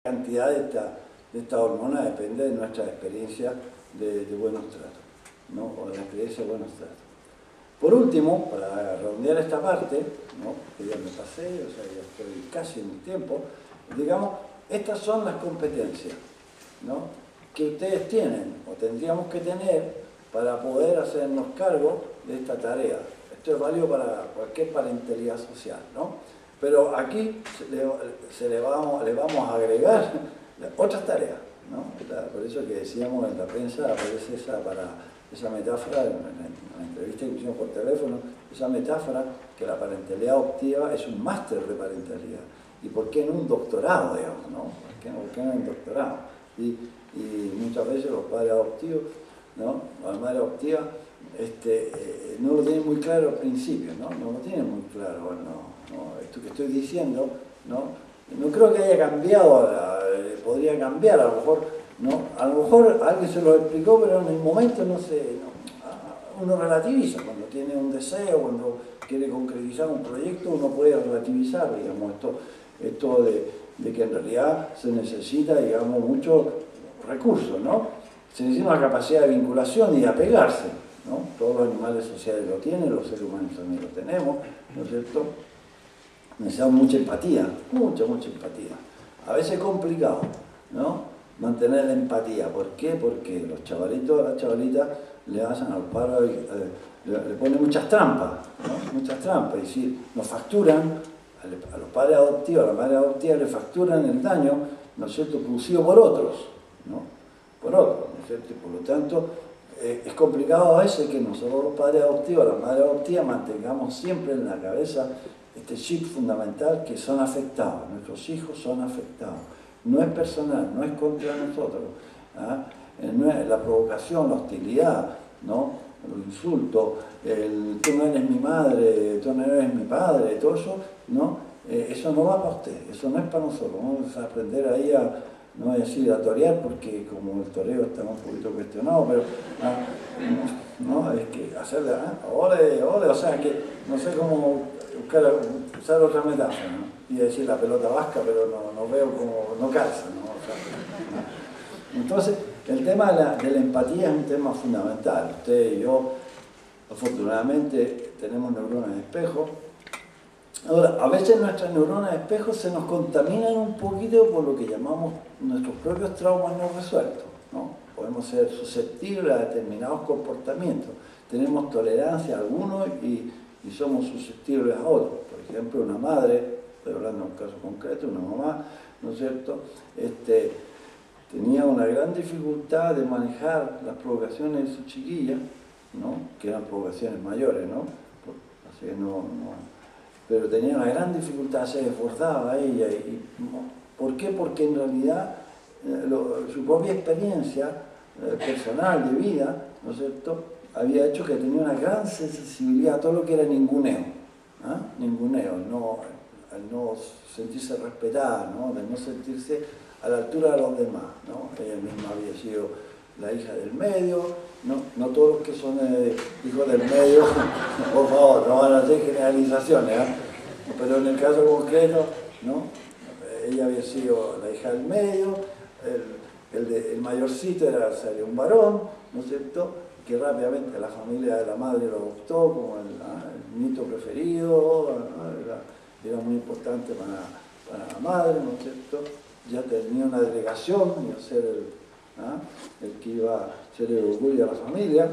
cantidad de esta hormona depende de nuestra experiencia de buenos tratos, ¿no? O de la experiencia de buenos tratos. Por último, para redondear esta parte, ¿no? Que ya me pasé, o sea, ya estoy casi en el tiempo, digamos, estas son las competencias, ¿no? Que ustedes tienen o tendríamos que tener para poder hacernos cargo de esta tarea. Esto es válido para cualquier parentalidad social, ¿no? Pero aquí le vamos a agregar otras tareas, ¿no? Por eso que decíamos en la prensa, aparece esa metáfora, en la entrevista que hicimos por teléfono, esa metáfora que la parentalidad adoptiva es un máster de parentalidad. ¿Y por qué no un doctorado, digamos, no? ¿Por qué no un doctorado? Y muchas veces los padres adoptivos, ¿no? Las madres adoptivas no lo tienen muy claro al principio, ¿no? No lo tienen muy claro, ¿no? Esto que estoy diciendo, no creo que haya cambiado, podría cambiar, a lo mejor, ¿no? A lo mejor alguien se lo explicó, pero en el momento no sé, uno relativiza, cuando tiene un deseo, cuando quiere concretizar un proyecto, uno puede relativizar, digamos, esto de que en realidad se necesita, digamos, muchos recursos, ¿no? Se necesita una capacidad de vinculación y de apegarse, ¿no? Todos los animales sociales lo tienen, los seres humanos también lo tenemos, ¿no es cierto? Necesitamos mucha empatía, mucha empatía. A veces es complicado, ¿no? Mantener la empatía. ¿Por qué? Porque los chavalitos, a las chavalitas le hacen a los padres, le ponen muchas trampas, ¿no? Muchas trampas. Y si nos facturan, a los padres adoptivos, a las madres adoptivas le facturan el daño, ¿no es cierto?, producido por otros, ¿no? Por otros, ¿no es cierto? Y por lo tanto, es complicado a veces que nosotros los padres adoptivos, las madres adoptivas, mantengamos siempre en la cabeza este chip fundamental que son afectados, nuestros hijos son afectados. No es personal, no es contra nosotros, ¿ah? No es la provocación, la hostilidad, ¿no? Los insultos, tú no eres mi madre, tú no eres mi padre, todo eso, ¿no? Eso no va para usted, eso no es para nosotros. Vamos a aprender ahí a, no voy a decir a torear, porque como el toreo está un poquito cuestionado, pero no, es que hacerle, ole, o sea, que no sé cómo usar otra metáfora, ¿no? Y decir la pelota vasca, pero no veo como, no calza, ¿no? O sea, ¿no? Entonces, el tema de la empatía es un tema fundamental. Usted y yo, afortunadamente, tenemos neuronas de espejo. Ahora, a veces nuestras neuronas de espejo se nos contaminan un poquito por lo que llamamos nuestros propios traumas no resueltos, ¿no? Podemos ser susceptibles a determinados comportamientos. Tenemos tolerancia a algunos y somos susceptibles a otros. Por ejemplo, una madre, estoy hablando de un caso concreto, una mamá, ¿no es cierto?, tenía una gran dificultad de manejar las provocaciones de su chiquilla, ¿no?, que eran provocaciones mayores, ¿no? Así que pero tenía una gran dificultad, se esforzaba ella. ¿Por qué? Porque en realidad su propia experiencia personal de vida, ¿no es cierto?, había hecho que tenía una gran sensibilidad a todo lo que era ninguneo, ¿ah? Ninguneo, al no sentirse respetada, ¿no?, de no sentirse a la altura de los demás, ¿no? Ella misma había sido la hija del medio, no todos los que son hijos del medio, por favor, no van a hacer generalizaciones, ¿eh? Pero en el caso concreto, ¿no?, ella había sido la hija del medio, el mayorcito salió un varón, ¿no es cierto?, que rápidamente la familia de la madre lo adoptó como el nieto preferido, ¿no? Era muy importante para la madre, ¿no es cierto?, ya tenía una delegación, iba a ser el que iba a ser el orgullo de la familia,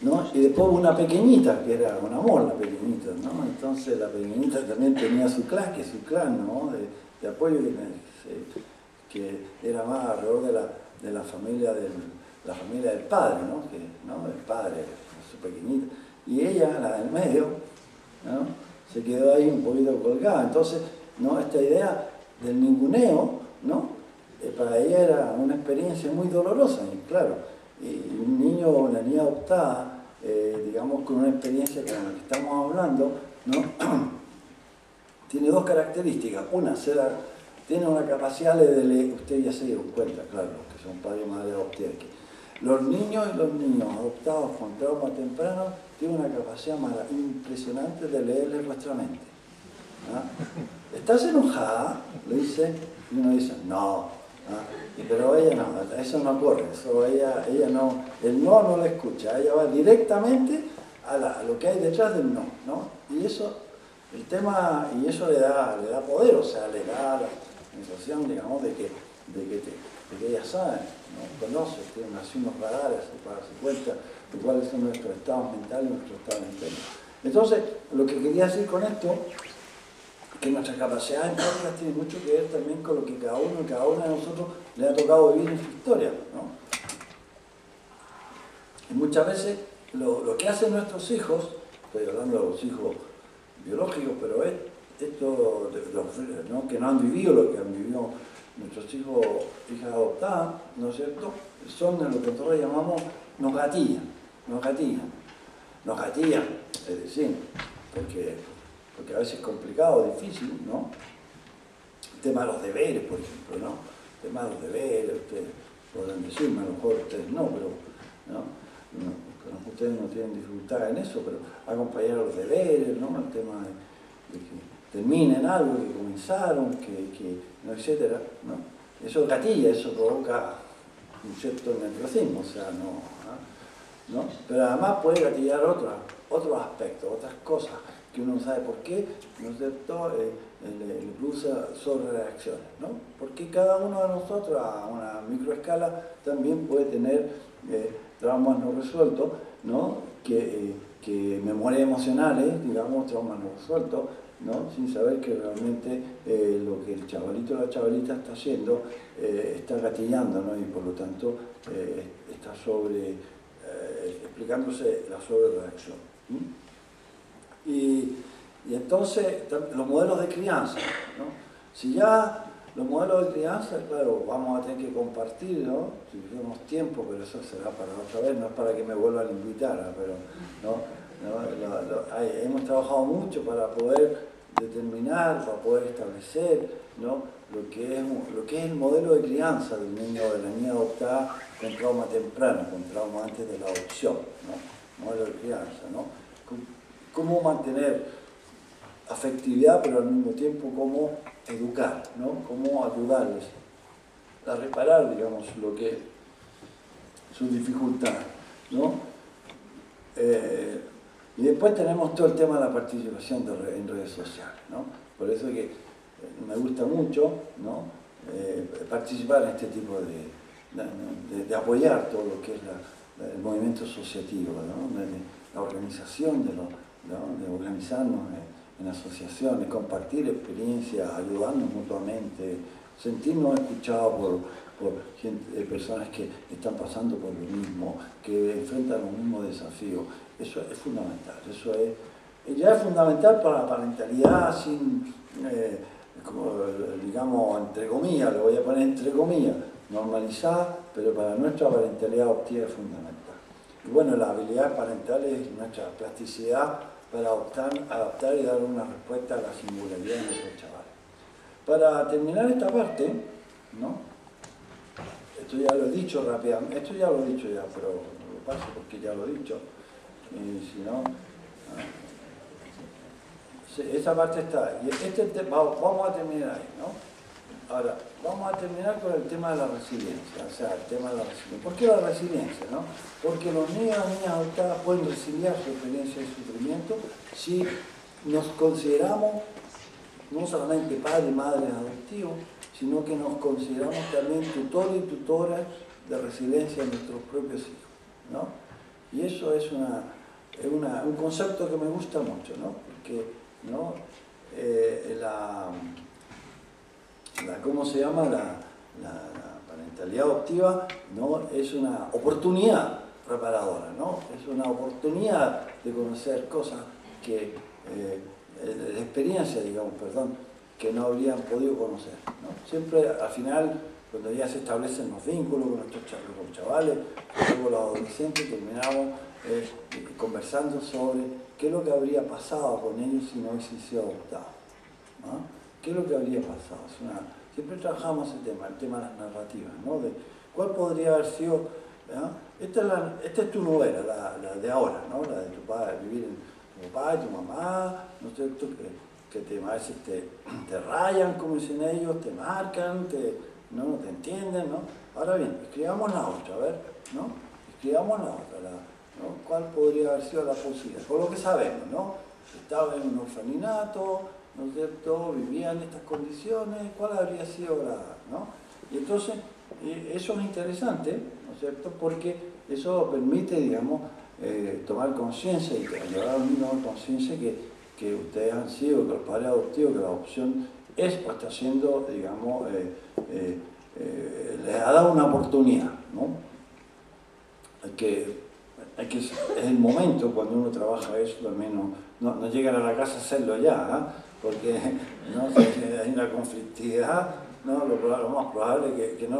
¿no? Y después una pequeñita, que era un amor la pequeñita, ¿no? Entonces la pequeñita también tenía su clan, ¿no?, de apoyo que era más alrededor de la familia del padre, ¿no? El padre, su pequeñita. Y ella, la del medio, ¿no?, se quedó ahí un poquito colgada. Entonces, ¿no?, esta idea del ninguneo, ¿no?, para ella era una experiencia muy dolorosa, y claro, y un niño o una niña adoptada, digamos, con una experiencia como la que estamos hablando, ¿no?, tiene dos características. Una, tiene una capacidad de usted ya se dio cuenta, claro, los que son padres y madres adoptivas, que los niños adoptados con trauma temprano tienen una capacidad impresionante de leerle vuestra mente, ¿ah? ¿Estás enojada?, le dice, Y uno dice, no, pero ella no, eso no ocurre, eso ella no, el no lo escucha, ella va directamente a lo que hay detrás del no, ¿no? Y eso, el tema, y eso le da poder, o sea, le da la sensación, digamos, de que ella sabe, ¿no? Conoce, tiene así unos radares para darse cuenta de cuáles son nuestros estados mentales y nuestros estados internos. Entonces, lo que quería decir con esto, que nuestra capacidad empática tiene mucho que ver también con lo que cada una de nosotros le ha tocado vivir en su historia, ¿no? Y muchas veces lo que hacen nuestros hijos, estoy hablando de los hijos biológicos, pero esto, ¿no? Que no han vivido lo que han vivido nuestros hijos, hijas adoptadas, ¿no es cierto? Son lo que nosotros llamamos nos gatillan, es decir, porque a veces es complicado, difícil, ¿no? El tema de los deberes, por ejemplo, ¿no? El tema de los deberes, ustedes podrán decirme, a lo mejor ustedes no, pero ustedes no tienen dificultad en eso, pero acompañar los deberes, ¿no? El tema de que terminen algo que comenzaron, ¿no? Etcétera, ¿no? Eso gatilla, eso provoca un cierto nerviosismo, o sea, ¿no? Pero además puede gatillar otros aspectos, otras cosas que uno no sabe por qué, ¿no es cierto? Le produce sobre reacciones, ¿no? Porque cada uno de nosotros a una microescala también puede tener traumas no resueltos, ¿no? Que memorias emocionales, digamos, traumas no resueltos, ¿no? Sin saber que realmente lo que el chavalito o la chavalita está haciendo está gatillando, ¿no? Y por lo tanto está explicándose la sobrereacción. Y entonces los modelos de crianza, ¿no? Si ya los modelos de crianza, claro, vamos a tener que compartir, ¿no? Si tenemos tiempo, pero eso será para otra vez, no es para que me vuelvan a invitar, pero hemos trabajado mucho para poder determinar, para poder establecer, ¿no? lo que es el modelo de crianza del niño o de la niña adoptada con trauma temprano, con trauma antes de la adopción, ¿no? Modelo de crianza, ¿no? Cómo mantener afectividad, pero al mismo tiempo cómo educar, ¿no? Cómo ayudarles a reparar, digamos, lo que sus dificultades, ¿no? Y después tenemos todo el tema de la participación en redes sociales, ¿no? Por eso que me gusta mucho, ¿no? Participar en este tipo de apoyar todo lo que es el movimiento asociativo, ¿no? La organización de organizarnos en asociaciones, compartir experiencias, ayudarnos mutuamente, sentirnos escuchados por personas que están pasando por lo mismo, que enfrentan los mismos desafíos. Eso es fundamental, ya es fundamental para la parentalidad sin, digamos, entre comillas, lo voy a poner entre comillas, normalizada, pero para nuestra parentalidad adoptiva es fundamental. Y bueno, la habilidad parental es nuestra plasticidad para adaptar y dar una respuesta a la singularidad de nuestros chavales. Para terminar esta parte, ¿no? Esto ya lo he dicho rápidamente, esto ya lo he dicho ya, pero no lo paso porque ya lo he dicho. Si no, esa parte está. Y vamos a terminar ahí, ¿no? Ahora, vamos a terminar con el tema de la resiliencia, o sea, el tema de la resiliencia. ¿Por qué la resiliencia, no? Porque los niños y niñas adoptadas pueden resiliar su experiencia de sufrimiento si nos consideramos no solamente padres y madres adoptivos, sino que nos consideramos también tutores y tutoras de resiliencia de nuestros propios hijos, ¿no? Y eso es un concepto que me gusta mucho, ¿no? Porque, ¿no? ¿Cómo se llama? La parentalidad adoptiva, ¿no? Es una oportunidad reparadora, ¿no? Es una oportunidad de conocer cosas que, de experiencia, digamos, perdón, que no habrían podido conocer, ¿no? Siempre, al final, cuando ya se establecen los vínculos con nuestros chavales, luego los adolescentes, terminamos conversando sobre qué es lo que habría pasado con ellos si no hubiesen sido adoptados, ¿no? ¿Qué es lo que habría pasado? Siempre trabajamos el tema de las narrativas, ¿no? De cuál podría haber sido, ¿no? Esta es tu novela, la de ahora, ¿no? La de tu padre, vivir en tu papá y tu mamá, ¿no es cierto? que a veces te rayan, como dicen ellos, te marcan, no te entienden, ¿no? Ahora bien, escribamos la otra, a ver, ¿no? Escribamos la otra, ¿no? ¿Cuál podría haber sido la posibilidad? Por lo que sabemos, ¿no? Estaba en un orfaninato, ¿no es cierto? Vivía en estas condiciones, ¿cuál habría sido ¿no? Y entonces, eso es interesante, ¿no es cierto? Porque eso permite, digamos, tomar conciencia y llevar a un niño a conciencia que ustedes han sido, que los padres adoptivos, que la adopción es o está siendo, digamos, les ha dado una oportunidad, ¿no? Es el momento cuando uno trabaja eso también, no llegan a la casa a hacerlo ya, ¿eh? Porque ¿no? Si hay una conflictividad, ¿no? Lo más probable es que no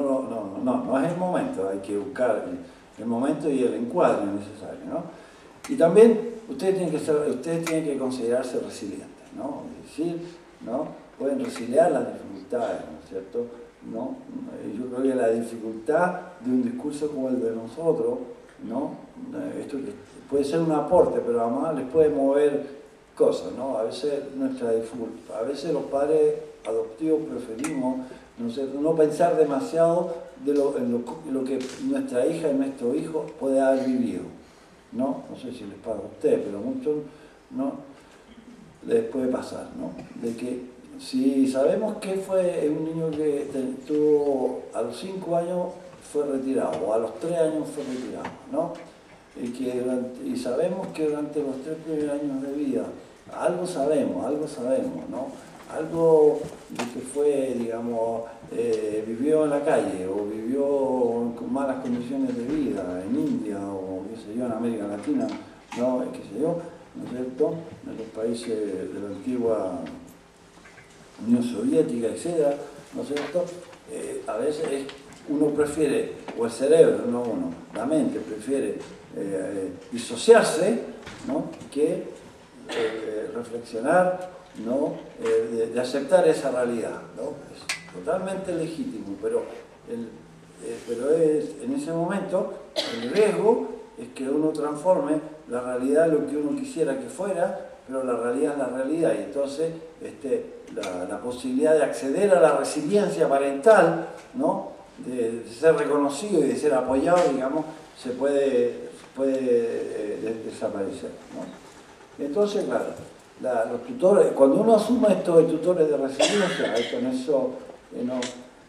es el momento, hay que buscar el momento y el encuadre necesario, ¿no? Y también ustedes tienen que considerarse resilientes, ¿no? Es decir, ¿no? Pueden resiliar las dificultades, ¿no es cierto? ¿No? Yo creo que la dificultad de un discurso como el de nosotros, ¿no? Esto puede ser un aporte, pero además les puede mover cosas, ¿no? A veces los padres adoptivos preferimos, ¿no es cierto?, no pensar demasiado en lo que nuestra hija y nuestro hijo puede haber vivido, ¿no? No sé si les pasa a ustedes, pero a muchos, ¿no?, les puede pasar, ¿no? De que si sabemos que fue un niño que tuvo a los 5 años fue retirado, o a los 3 años fue retirado, ¿no? Y sabemos que durante los 3 primeros años de vida, algo sabemos, ¿no? Algo de que fue, digamos, vivió en la calle, o vivió con malas condiciones de vida en India, o qué sé yo, en América Latina, ¿no? Qué sé yo, ¿no es cierto?, en los países de la antigua Unión Soviética, etc., ¿no es cierto? A veces uno prefiere, o el cerebro, no uno, la mente prefiere disociarse, ¿no?, que reflexionar, ¿no?, de aceptar esa realidad, ¿no? Es totalmente legítimo, pero en ese momento el riesgo es que uno transforme la realidad en lo que uno quisiera que fuera, pero la realidad es la realidad, y entonces la posibilidad de acceder a la resiliencia parental, ¿no?, de ser reconocido y de ser apoyado, digamos, se puede desaparecer, ¿no? Entonces, claro, los tutores, cuando uno asume esto de tutores de resiliencia, con eso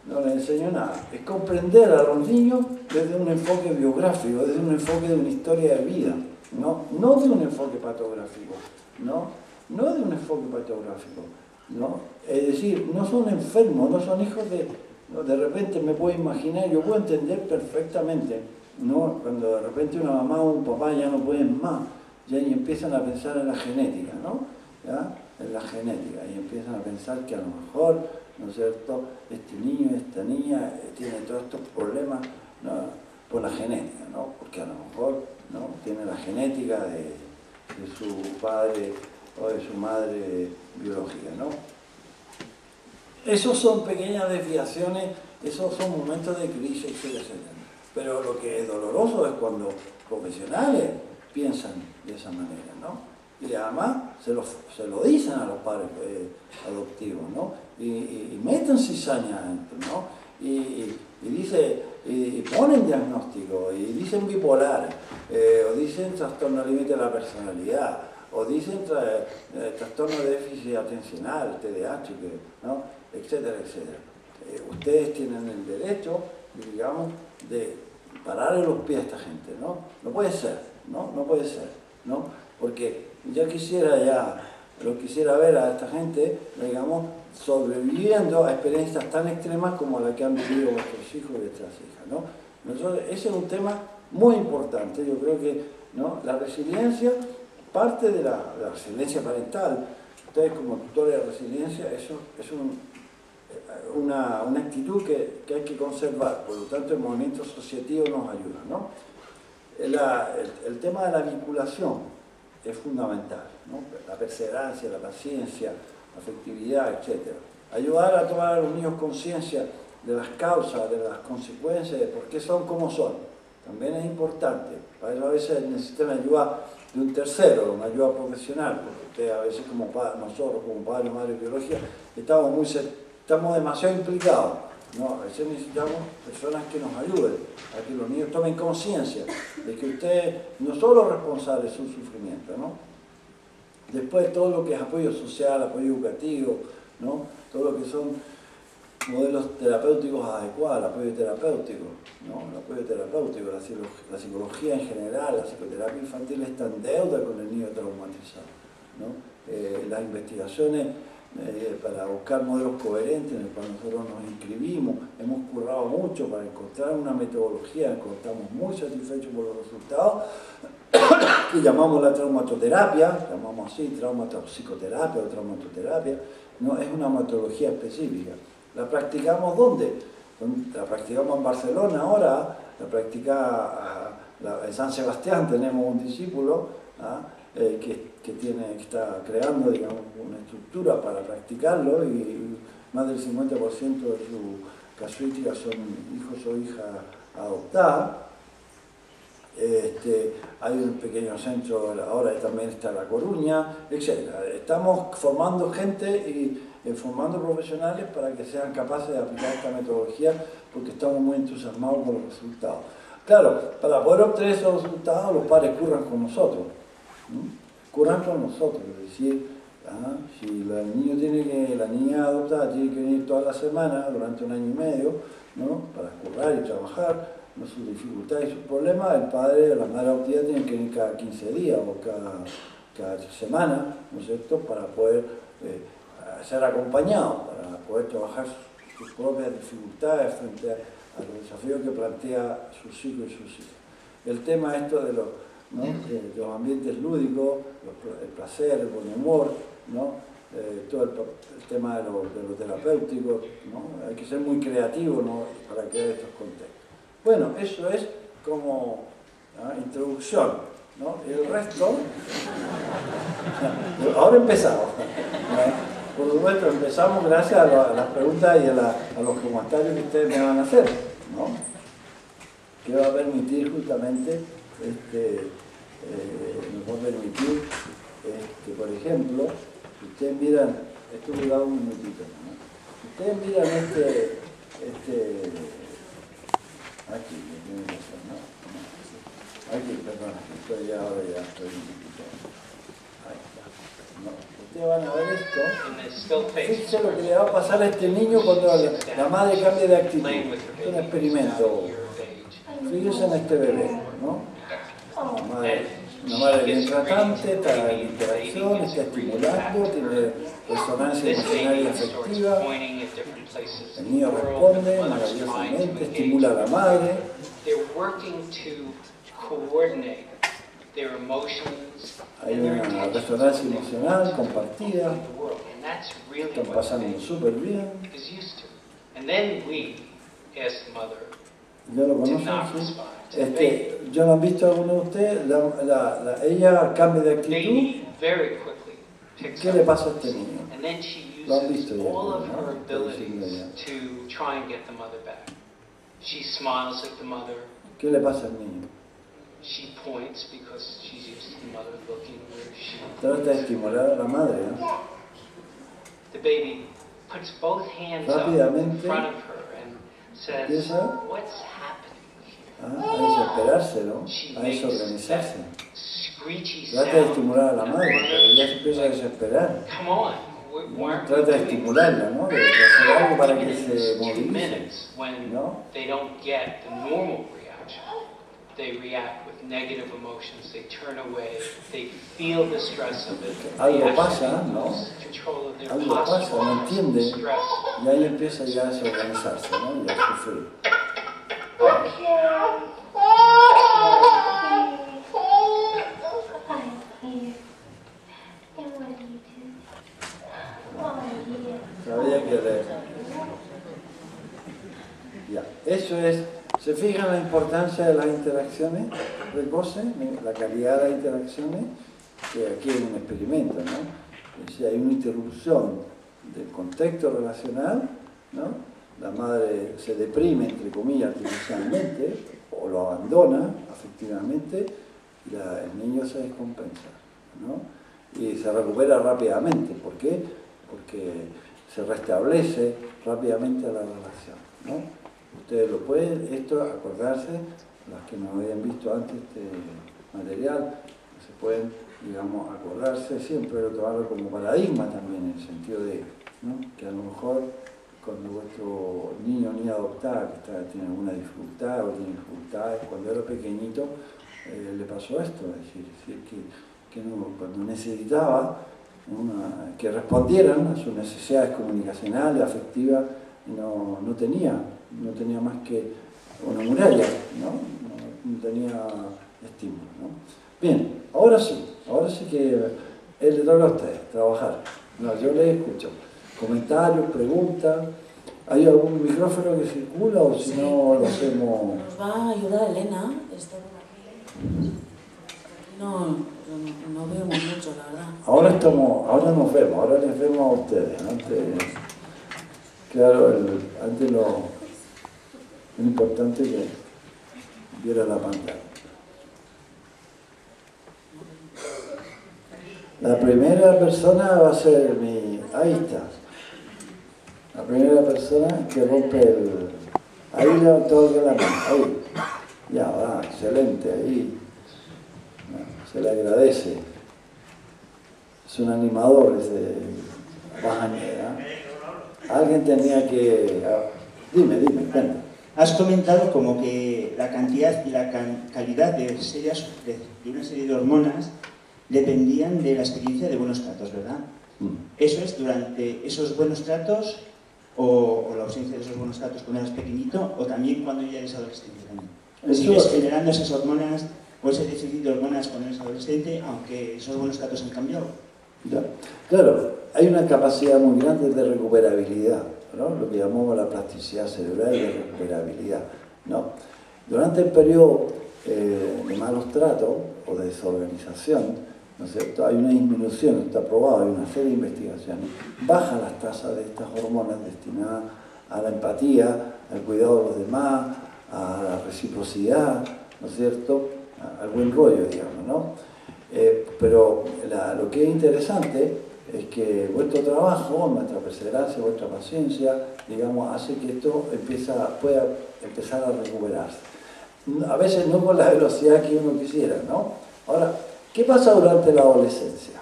no les enseño nada, es comprender a los niños desde un enfoque biográfico, desde un enfoque de una historia de vida, no de un enfoque patográfico, no de un enfoque patográfico, ¿no? Es decir, no son enfermos, no son hijos de repente me puedo imaginar, yo puedo entender perfectamente, ¿no?, cuando de repente una mamá o un papá ya no pueden más, ya y empiezan a pensar en la genética, ¿no? ¿Ya? En la genética, y empiezan a pensar que a lo mejor, ¿no es cierto?, este niño, esta niña tiene todos estos problemas, ¿no?, por la genética, ¿no? Porque a lo mejor, ¿no?, tiene la genética de su padre o de su madre biológica, ¿no? Esos son pequeñas desviaciones, esos son momentos de crisis, etcétera, etcétera. Pero lo que es doloroso es cuando profesionales piensan de esa manera, ¿no? Y además se lo dicen a los padres adoptivos, ¿no? Y meten cizaña adentro, ¿no? Y ponen diagnóstico, y dicen bipolar, o dicen trastorno límite de la personalidad, o dicen trastorno de déficit atencional, TDAH, ¿no?, etcétera, etcétera. Ustedes tienen el derecho, digamos, de pararle los pies a esta gente, ¿no? No puede ser, ¿no? No puede ser, ¿no? Porque lo quisiera ver a esta gente, digamos, sobreviviendo a experiencias tan extremas como la que han vivido vuestros hijos y vuestras hijas, ¿no? Ese es un tema muy importante. Yo creo que, ¿no?, la resiliencia parte de la resiliencia parental. Ustedes como tutores de resiliencia, eso es una actitud que hay que conservar, por lo tanto el movimiento asociativo nos ayuda, ¿no? El tema de la vinculación es fundamental, ¿no? La perseverancia, la paciencia, la afectividad, etc. Ayudar a tomar a los niños conciencia de las causas, de las consecuencias, de por qué son como son, también es importante. Para eso a veces necesitan ayuda de un tercero, una ayuda profesional, porque usted a veces nosotros como padres, madres de biología, estamos demasiado implicados, ¿no? A veces necesitamos personas que nos ayuden, a que los niños tomen conciencia de que usted no solo es responsable de su sufrimiento, ¿no? Después todo lo que es apoyo social, apoyo educativo, ¿no? Todo lo que son modelos terapéuticos adecuados, el apoyo terapéutico, ¿no? El apoyo terapéutico, la psicología en general, la psicoterapia infantil está en deuda con el niño traumatizado, ¿no? Las investigaciones para buscar modelos coherentes en el cual nosotros nos inscribimos, hemos currado mucho para encontrar una metodología, estamos muy satisfechos por los resultados, que llamamos la traumatoterapia, llamamos así, psicoterapia o traumatoterapia, no es una metodología específica. ¿La practicamos dónde? La practicamos en Barcelona ahora, la practica en San Sebastián, tenemos un discípulo que está creando, digamos, una estructura para practicarlo y más del 50% de su casuística son hijos o hijas adoptadas. Hay un pequeño centro, ahora también está La Coruña, etc. Estamos formando gente y formando profesionales para que sean capaces de aplicar esta metodología porque estamos muy entusiasmados con los resultados. Claro, para poder obtener esos resultados los padres curran con nosotros. Curran con nosotros, es decir, si la niña adoptada tiene que venir toda la semana durante un año y medio, ¿no? Para currar y trabajar, ¿no? Sus dificultades y sus problemas, el padre o la madre adoptiva tienen que venir cada 15 días o cada semana, ¿no es cierto?, para poder ser acompañados, para poder trabajar sus propias dificultades frente a los desafíos que plantea sus hijos y sus hijas. El tema esto de los ambientes lúdicos, el placer, el buen humor, ¿no? Todo el tema de lo terapéutico, ¿no? Hay que ser muy creativo, ¿no? Para crear estos contextos. Bueno, eso es como introducción, ¿no? Y el resto, ahora empezamos. Por supuesto, empezamos gracias a las preguntas y a los comentarios que ustedes me van a hacer, ¿no? Que va a permitir justamente, nos va a permitir, por ejemplo, si ustedes miran, esto me da un minutito, ¿no? Si ustedes miran aquí, ¿no? Aquí, perdón, ahora ya estoy un poquito. Ahí está. No, ustedes van a ver esto. Fíjense lo que le va a pasar a este niño cuando la madre cambie de actitud. Es un experimento. Fíjense en este bebé, ¿no? Una madre bien tratante, está en interacción, está estimulando, tiene resonancia emocional y afectiva. El niño responde maravillosamente, estimula a la madre. Hay una resonancia emocional compartida. Están pasando súper bien. ¿Ya lo conocen? ¿Sí? ¿Ya lo han visto alguno de ustedes? Ella cambia de actitud. ¿Qué le pasa a este niño? Lo han visto ya, ¿no? ¿Qué le pasa al niño? Trata de estimular a la madre, ¿no? Rápidamente empieza a desesperarse, ¿no? A desorganizarse. Trata de estimular a la madre, pero ella se empieza a desesperar. Trata de estimularla, ¿no? De hacer algo para que se movilice, ¿no? Algo pasa, ¿no? Algo pasa, no entiende, y ahí empieza ya a desorganizarse, ¿no? Y a sufrir. Sabía que ya, eso es. ¿Se fijan la importancia de las interacciones precoces, la calidad de las interacciones? Que aquí hay un experimento, ¿no? Es decir, hay una interrupción del contexto relacional, ¿no? La madre se deprime, entre comillas, artificialmente, o lo abandona afectivamente, y el niño se descompensa, ¿no? Y se recupera rápidamente. ¿Por qué? Porque se restablece rápidamente la relación, ¿no? Ustedes lo pueden, esto, acordarse, los que no habían visto antes este material, se pueden, digamos, acordarse siempre, pero tomarlo como paradigma también, en el sentido de, ¿no?, que a lo mejor cuando vuestro niño o niña adoptada que tiene alguna dificultad o tiene dificultades, cuando era pequeñito, le pasó esto, es decir que no, cuando necesitaba que respondieran a sus necesidades comunicacionales, afectivas, no tenía más que una muralla, no tenía estímulo, ¿no? Bien, ahora sí que él le toca a ustedes trabajar. No, yo les escucho. Comentarios, preguntas. ¿Hay algún micrófono que circula o si no lo hacemos? Nos va a ayudar Elena, está por aquí. No vemos mucho, la verdad. Ahora nos vemos, ahora les vemos a ustedes. Antes lo importante es que viera la pantalla. La primera persona va a ser ahí está. La primera persona que rompe ahí levantó la mano, ahí. Ya va, excelente, ahí. Se le agradece. Es un animador, alguien tenía que... Dime, cuenta. Has comentado como que la cantidad y la calidad de una serie de hormonas dependían de la experiencia de buenos tratos, ¿verdad? ¿Eso es durante esos buenos tratos o la ausencia de esos buenos tratos cuando eras pequeñito o también cuando ya eres adolescente también? ¿Sigues generando esas hormonas o ese déficit de hormonas cuando eres adolescente aunque esos buenos tratos han cambiado? Ya. Claro, hay una capacidad muy grande de recuperabilidad, ¿no? Lo que llamamos la plasticidad cerebral y la recuperabilidad, ¿no? Durante el periodo de malos tratos o de desorganización, ¿no es cierto?, hay una disminución, está probado, hay una serie de investigaciones, bajan las tasas de estas hormonas destinadas a la empatía, al cuidado de los demás, a la reciprocidad, ¿no es cierto?, al buen rollo, digamos, ¿no? Pero lo que es interesante es que vuestro trabajo, nuestra perseverancia, vuestra paciencia, digamos, hace que esto pueda empezar a recuperarse. A veces no con la velocidad que uno quisiera, ¿no? Ahora, ¿qué pasa durante la adolescencia?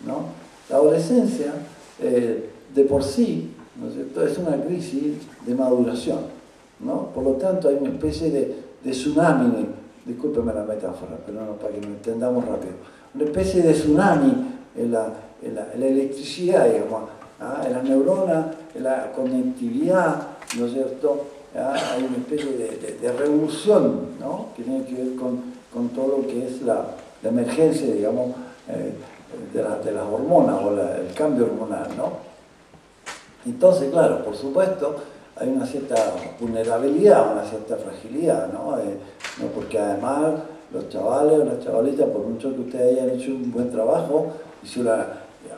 ¿No? La adolescencia, de por sí, ¿no es cierto?, es una crisis de maduración, ¿no? Por lo tanto, hay una especie de tsunami, discúlpeme la metáfora, pero no, para que lo entendamos rápido, una especie de tsunami en la electricidad, digamos, en las neuronas, en la conectividad, ¿no es cierto? Hay una especie de revolución, ¿no?, que tiene que ver con todo lo que es la emergencia, digamos, de las hormonas o el cambio hormonal, ¿no? Entonces, claro, por supuesto, hay una cierta vulnerabilidad, una cierta fragilidad, ¿no? Porque además los chavales o las chavalitas, por mucho que ustedes hayan hecho un buen trabajo,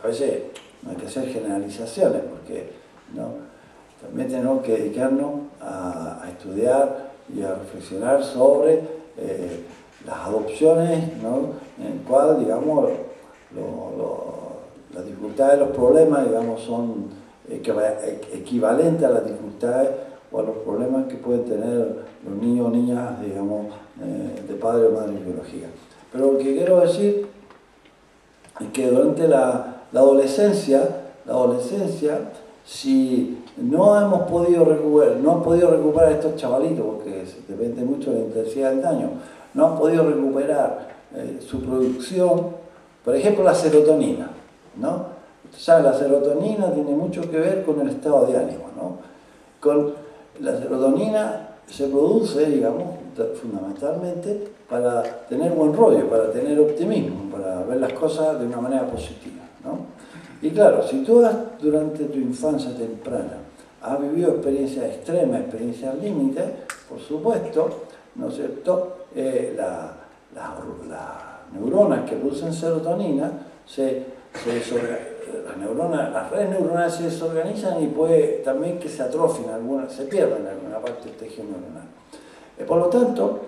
a veces no hay que hacer generalizaciones, porque, ¿no?, también tenemos que dedicarnos a estudiar y a reflexionar sobre las adopciones, ¿no?, en el cual, digamos, las dificultades, los problemas, digamos, son equivalentes a las dificultades o a los problemas que pueden tener los niños o niñas, digamos, de padre o madre biológica. Pero lo que quiero decir es que durante la adolescencia, si no hemos podido recuperar a estos chavalitos, porque depende mucho de la intensidad del daño, no han podido recuperar su producción, por ejemplo la serotonina, ¿no? ¿Sabe? La serotonina tiene mucho que ver con el estado de ánimo, ¿no? La serotonina se produce, digamos, fundamentalmente para tener buen rollo, para tener optimismo, para ver las cosas de una manera positiva, ¿no? Y claro, si tú durante tu infancia temprana has vivido experiencias extremas, experiencias límites, por supuesto, ¿no es cierto?, las neuronas que producen serotonina, las redes neuronales se desorganizan y puede también que se atrofien, se pierden alguna parte del tejido neuronal. Por lo tanto,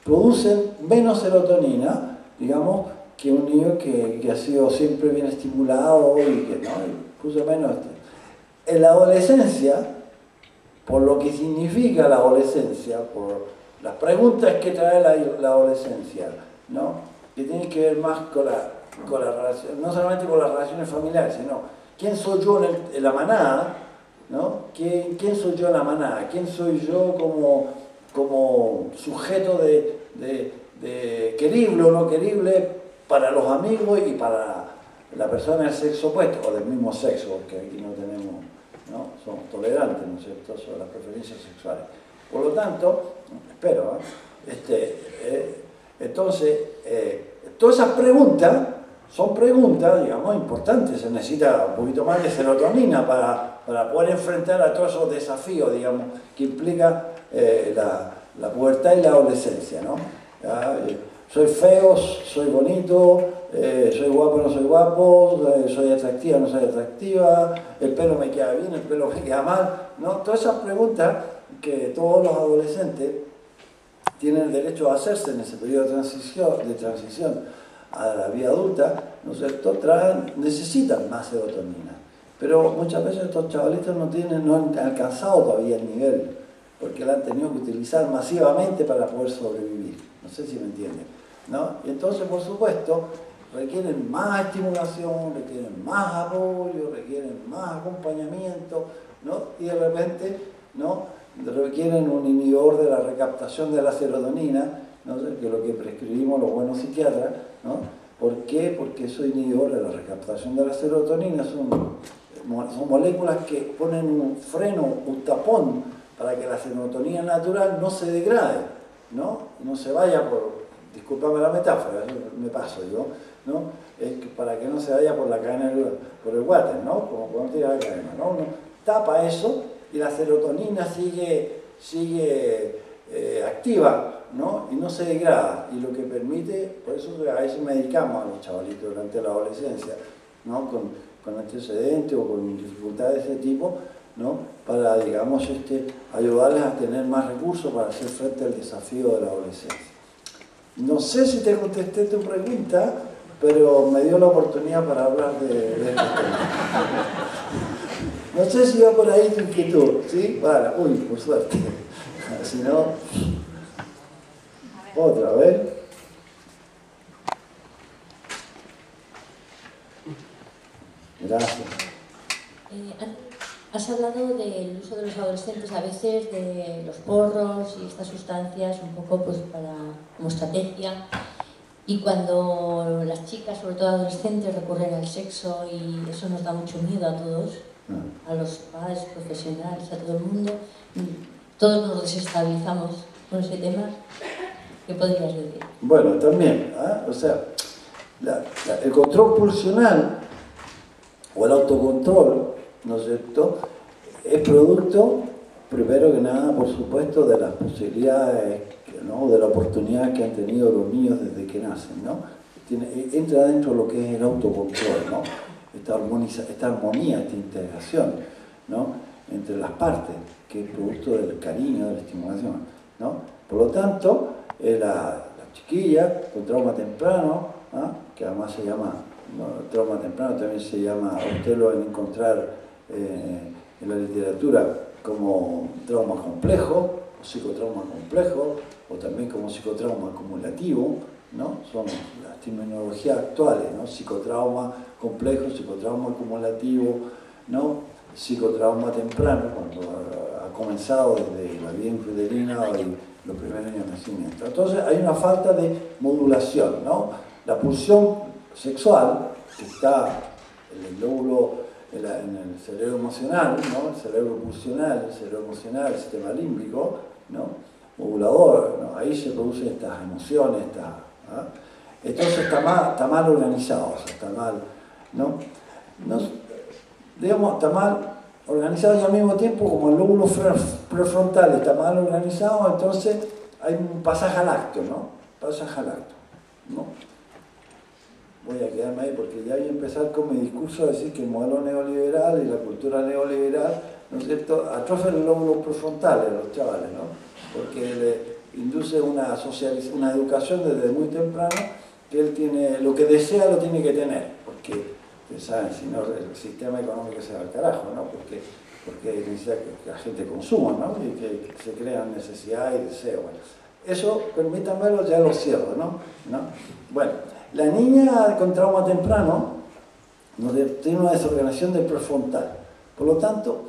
producen menos serotonina digamos, que un niño que ha sido siempre bien estimulado y que no, incluso menos. En la adolescencia, por lo que significa la adolescencia, por las preguntas que trae la adolescencia, ¿no? Que tienen que ver más con la relación, no solamente con las relaciones familiares, sino quién soy yo en la manada, ¿no? ¿Quién soy yo en la manada? ¿Quién soy yo como sujeto de querible o no querible para los amigos y para la persona del sexo opuesto o del mismo sexo, porque aquí no tenemos, ¿no? Somos tolerantes, ¿no es cierto?, sobre las preferencias sexuales. Por lo tanto, espero, entonces, todas esas preguntas son preguntas, digamos, importantes. Se necesita un poquito más de serotonina para poder enfrentar a todos esos desafíos, digamos, que implica la pubertad y la adolescencia, ¿no? ¿Ya? Soy feo, soy bonito, soy guapo, no soy guapo, soy atractiva, no soy atractiva, el pelo me queda bien, el pelo me queda mal, ¿no? Todas esas preguntas que todos los adolescentes tienen el derecho a hacerse en ese periodo de transición a la vida adulta, ¿no es cierto?, necesitan más serotonina. Pero muchas veces estos chavalitos no han alcanzado todavía el nivel, porque la han tenido que utilizar masivamente para poder sobrevivir. No sé si me entienden, ¿no? Y entonces, por supuesto, requieren más estimulación, requieren más apoyo, requieren más acompañamiento, ¿no? Y de repente, ¿no?, requieren un inhibidor de la recaptación de la serotonina, ¿no?, que es lo que prescribimos los buenos psiquiatras, ¿no? ¿Por qué? Porque esos inhibidores de la recaptación de la serotonina son moléculas que ponen un freno, un tapón, para que la serotonina natural no se degrade, ¿no? No se vaya discúlpame la metáfora, me paso yo, ¿no? Es que para que no se vaya por la cadena, por el water, ¿no? Como podemos tirar la cadena, ¿no? Uno tapa eso y la serotonina sigue activa, ¿no? Y no se degrada, y lo que permite, por eso a veces medicamos a los chavalitos durante la adolescencia, ¿no?, con antecedentes o con dificultades de ese tipo, ¿no?, para, digamos, ayudarles a tener más recursos para hacer frente al desafío de la adolescencia. No sé si te contesté tu pregunta, pero me dio la oportunidad para hablar de este tema. No sé si va por ahí tu inquietud, ¿sí? Vale, uy, por suerte. Si no, otra vez. Gracias. Has hablado del uso de los adolescentes a veces de los porros y estas sustancias un poco pues como estrategia, y cuando las chicas, sobre todo adolescentes, recurren al sexo, y eso nos da mucho miedo a todos, a los padres, profesionales, a todo el mundo, todos nos desestabilizamos con ese tema. ¿Qué podrías decir? Bueno, también, o sea, el control pulsional o el autocontrol, ¿no es cierto?, es producto, primero que nada, por supuesto, de las posibilidades, ¿no?, de la oportunidad que han tenido los niños desde que nacen, ¿no? Entra dentro de lo que es el autocontrol, ¿no?, esta armonía, esta integración, ¿no?, entre las partes, que es producto del cariño, de la estimulación, ¿no? Por lo tanto, la chiquilla con trauma temprano, que además se llama, trauma temprano también se llama, usted lo va a encontrar en la literatura como trauma complejo, o psicotrauma complejo, o también como psicotrauma acumulativo, ¿no? Son las terminologías actuales, ¿no? Psicotrauma complejo, psicotrauma acumulativo, ¿no? Psicotrauma temprano, cuando ha comenzado desde la vida intrauterina y los primeros años de nacimiento. Entonces hay una falta de modulación, ¿no? La pulsión sexual, que está en el lóbulo, en el cerebro emocional, ¿no?, el cerebro pulsional, el cerebro emocional, el sistema límbico, ¿no?, modulador, ¿no?, ahí se producen estas emociones, entonces está mal organizado, o sea, está mal, ¿no? Digamos, está mal organizado, y al mismo tiempo, como el lóbulo prefrontal está mal organizado, entonces hay un pasaje al acto, ¿no? Pasaje al acto, ¿no? Voy a quedarme ahí porque ya voy a empezar con mi discurso a decir que el modelo neoliberal y la cultura neoliberal, ¿no es cierto?, atrofia el lóbulo prefrontal a los chavales, ¿no? Porque le induce una educación desde muy temprano que él tiene, lo que desea lo tiene que tener, porque, ¿saben? Si no, el sistema económico se va al carajo, ¿no? Porque necesita que la gente consuma, ¿no? Y que se crean necesidades y deseos. Bueno, eso, permítanmelo, ya lo cierro, ¿no? Bueno, la niña con trauma temprano tiene una desorganización del prefrontal. Por lo tanto,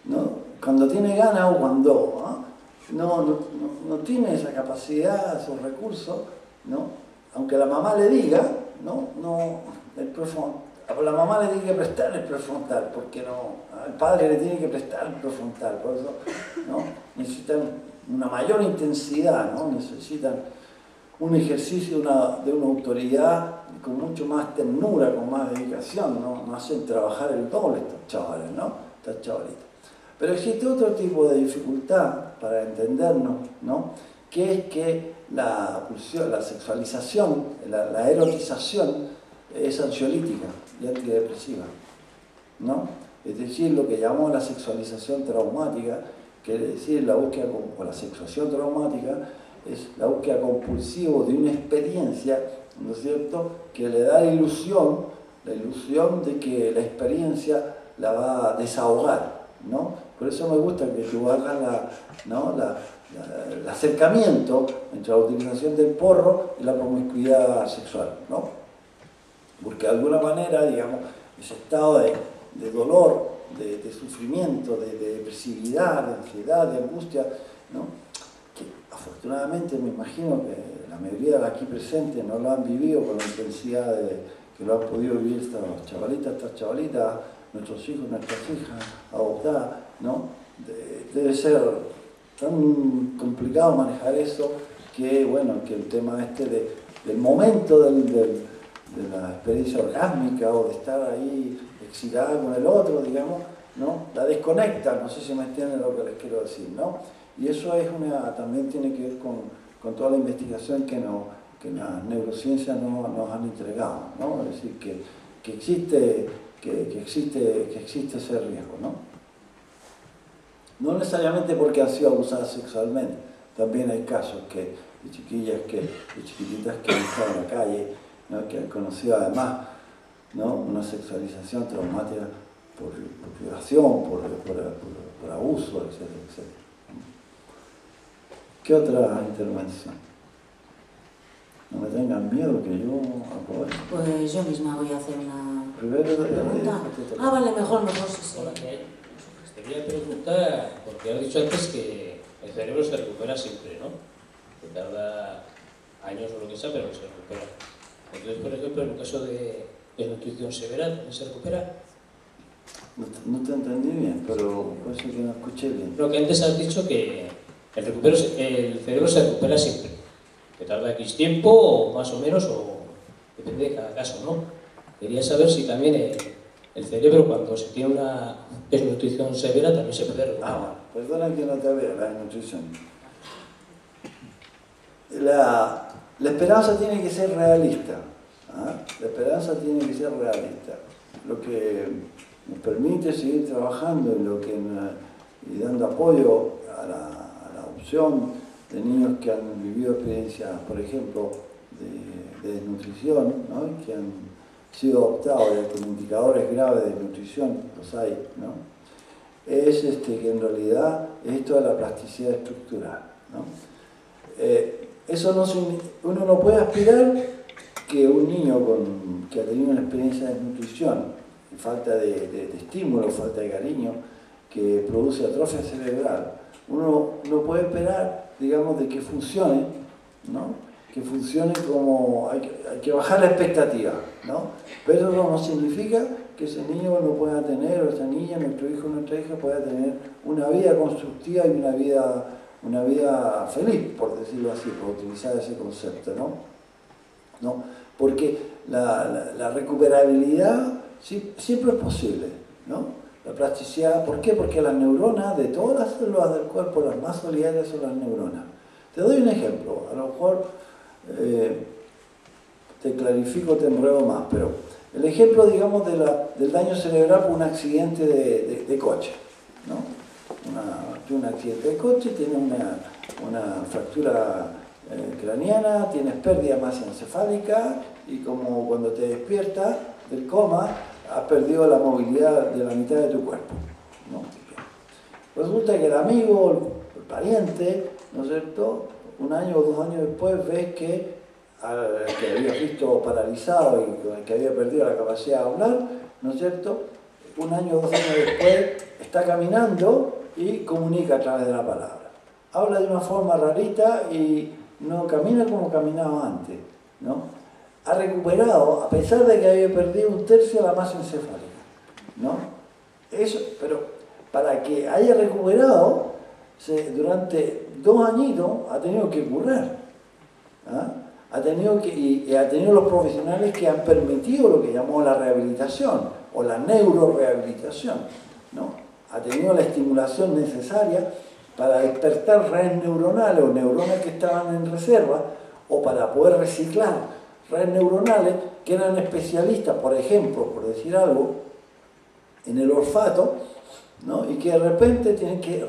¿no? Cuando tiene ganas o cuando no tiene esa capacidad, esos recursos, ¿no? Aunque la mamá le diga, la mamá le tiene que prestar el prefrontal, porque el padre le tiene que prestar el prefrontal, por eso, ¿no? Necesitan una mayor intensidad, ¿no? Necesitan un ejercicio de una autoridad con mucho más ternura, con más dedicación, ¿no? No hacen trabajar el doble estos chavales, ¿no? Estas chavalitas. Pero existe otro tipo de dificultad para entendernos, ¿no? Que es que la sexualización, la erotización es ansiolítica y antidepresiva, ¿no? Es decir, lo que llamamos la sexualización traumática, quiere decir la búsqueda, o la sexuación traumática, es la búsqueda compulsiva de una experiencia, ¿no es cierto?, que le da la ilusión de que la experiencia la va a desahogar, ¿no? Por eso me gusta que tú hagas el acercamiento entre la utilización del porro y la promiscuidad sexual, ¿no? Porque de alguna manera, digamos, ese estado de dolor, de sufrimiento, de depresividad, de ansiedad, de angustia, ¿no? Que afortunadamente me imagino que la mayoría de aquí presentes no lo han vivido con la intensidad que lo han podido vivir estas chavalitas, nuestros hijos, nuestras hijas, adoptadas, ¿no? Debe ser tan complicado manejar eso que, bueno, que el tema del momento de la experiencia orgásmica o de estar ahí excitada con el otro, digamos, ¿no? La desconecta, no sé si me entienden lo que les quiero decir, ¿no? Y eso también tiene que ver con toda la investigación que las neurociencias nos han entregado, ¿no? Es decir, que existe ese riesgo, ¿no? No necesariamente porque han sido abusadas sexualmente, también hay casos de chiquititas que han estado en la calle, ¿no? Que han conocido además, ¿no? Una sexualización traumática por violación, por abuso, etcétera, etcétera. ¿Qué otra intervención? No me tengan miedo que yo aprovecho. Pues yo misma voy a hacer una pregunta. Vale, mejor sí. Hola, te quería preguntar, porque has dicho antes que el cerebro se recupera siempre, ¿no? Que tarda años o lo que sea, pero se recupera. Entonces, por ejemplo, en un caso de desnutrición severa, ¿también se recupera? No te entendí bien, pero parece que no escuché bien. Lo que antes has dicho que el cerebro se recupera siempre. Que tarda X tiempo, o más o menos, o depende de cada caso, ¿no? Quería saber si también el cerebro, cuando se tiene una desnutrición severa, también se puede recuperar. Perdona que no te vea la desnutrición. La esperanza tiene que ser realista. La esperanza tiene que ser realista. Lo que nos permite seguir trabajando y dando apoyo a la adopción de niños que han vivido experiencias, por ejemplo, de desnutrición, ¿no? Que han sido adoptados con indicadores graves de desnutrición, los hay, ¿no? Es que en realidad es esto de la plasticidad estructural, ¿no? Uno no puede aspirar que un niño que ha tenido una experiencia de desnutrición, falta de estímulo, falta de cariño, que produce atrofia cerebral, uno no puede esperar, digamos, de que funcione, ¿no? Que funcione como... Hay que bajar la expectativa, ¿no? Pero eso no significa que ese niño no pueda tener, o esa niña, nuestro hijo o nuestra hija, pueda tener una vida constructiva y una vida feliz, por decirlo así, por utilizar ese concepto, ¿no? Porque la recuperabilidad siempre es posible, ¿no? La plasticidad, ¿por qué? Porque las neuronas, de todas las células del cuerpo, las más solidarias son las neuronas. Te doy un ejemplo, a lo mejor te clarifico, te enredo más, pero el ejemplo, digamos, del daño cerebral por un accidente de coche, ¿no? Tiene un accidente de coche, tiene una fractura craneana, tienes pérdida de masa encefálica y como cuando te despiertas del coma has perdido la movilidad de la mitad de tu cuerpo, ¿no? Resulta que el amigo, el pariente, ¿no es cierto?, 1 año o 2 años después ves que al que habías visto paralizado y con el que había perdido la capacidad de hablar, ¿no es cierto?, 1 año o 2 años después está caminando y comunica a través de la palabra. Habla de una forma rarita y no camina como caminaba antes, ¿no? Ha recuperado, a pesar de que había perdido 1/3 de la masa encefálica, ¿no? Eso, pero para que haya recuperado, durante 2 añitos ha tenido que currar, ¿ah? Ha tenido los profesionales que han permitido lo que llamó la rehabilitación o la neurorehabilitación, ¿no? Ha tenido la estimulación necesaria para despertar redes neuronales o neuronas que estaban en reserva o para poder reciclar redes neuronales que eran especialistas, por ejemplo, por decir algo, en el olfato, ¿no? Y que de repente tienen que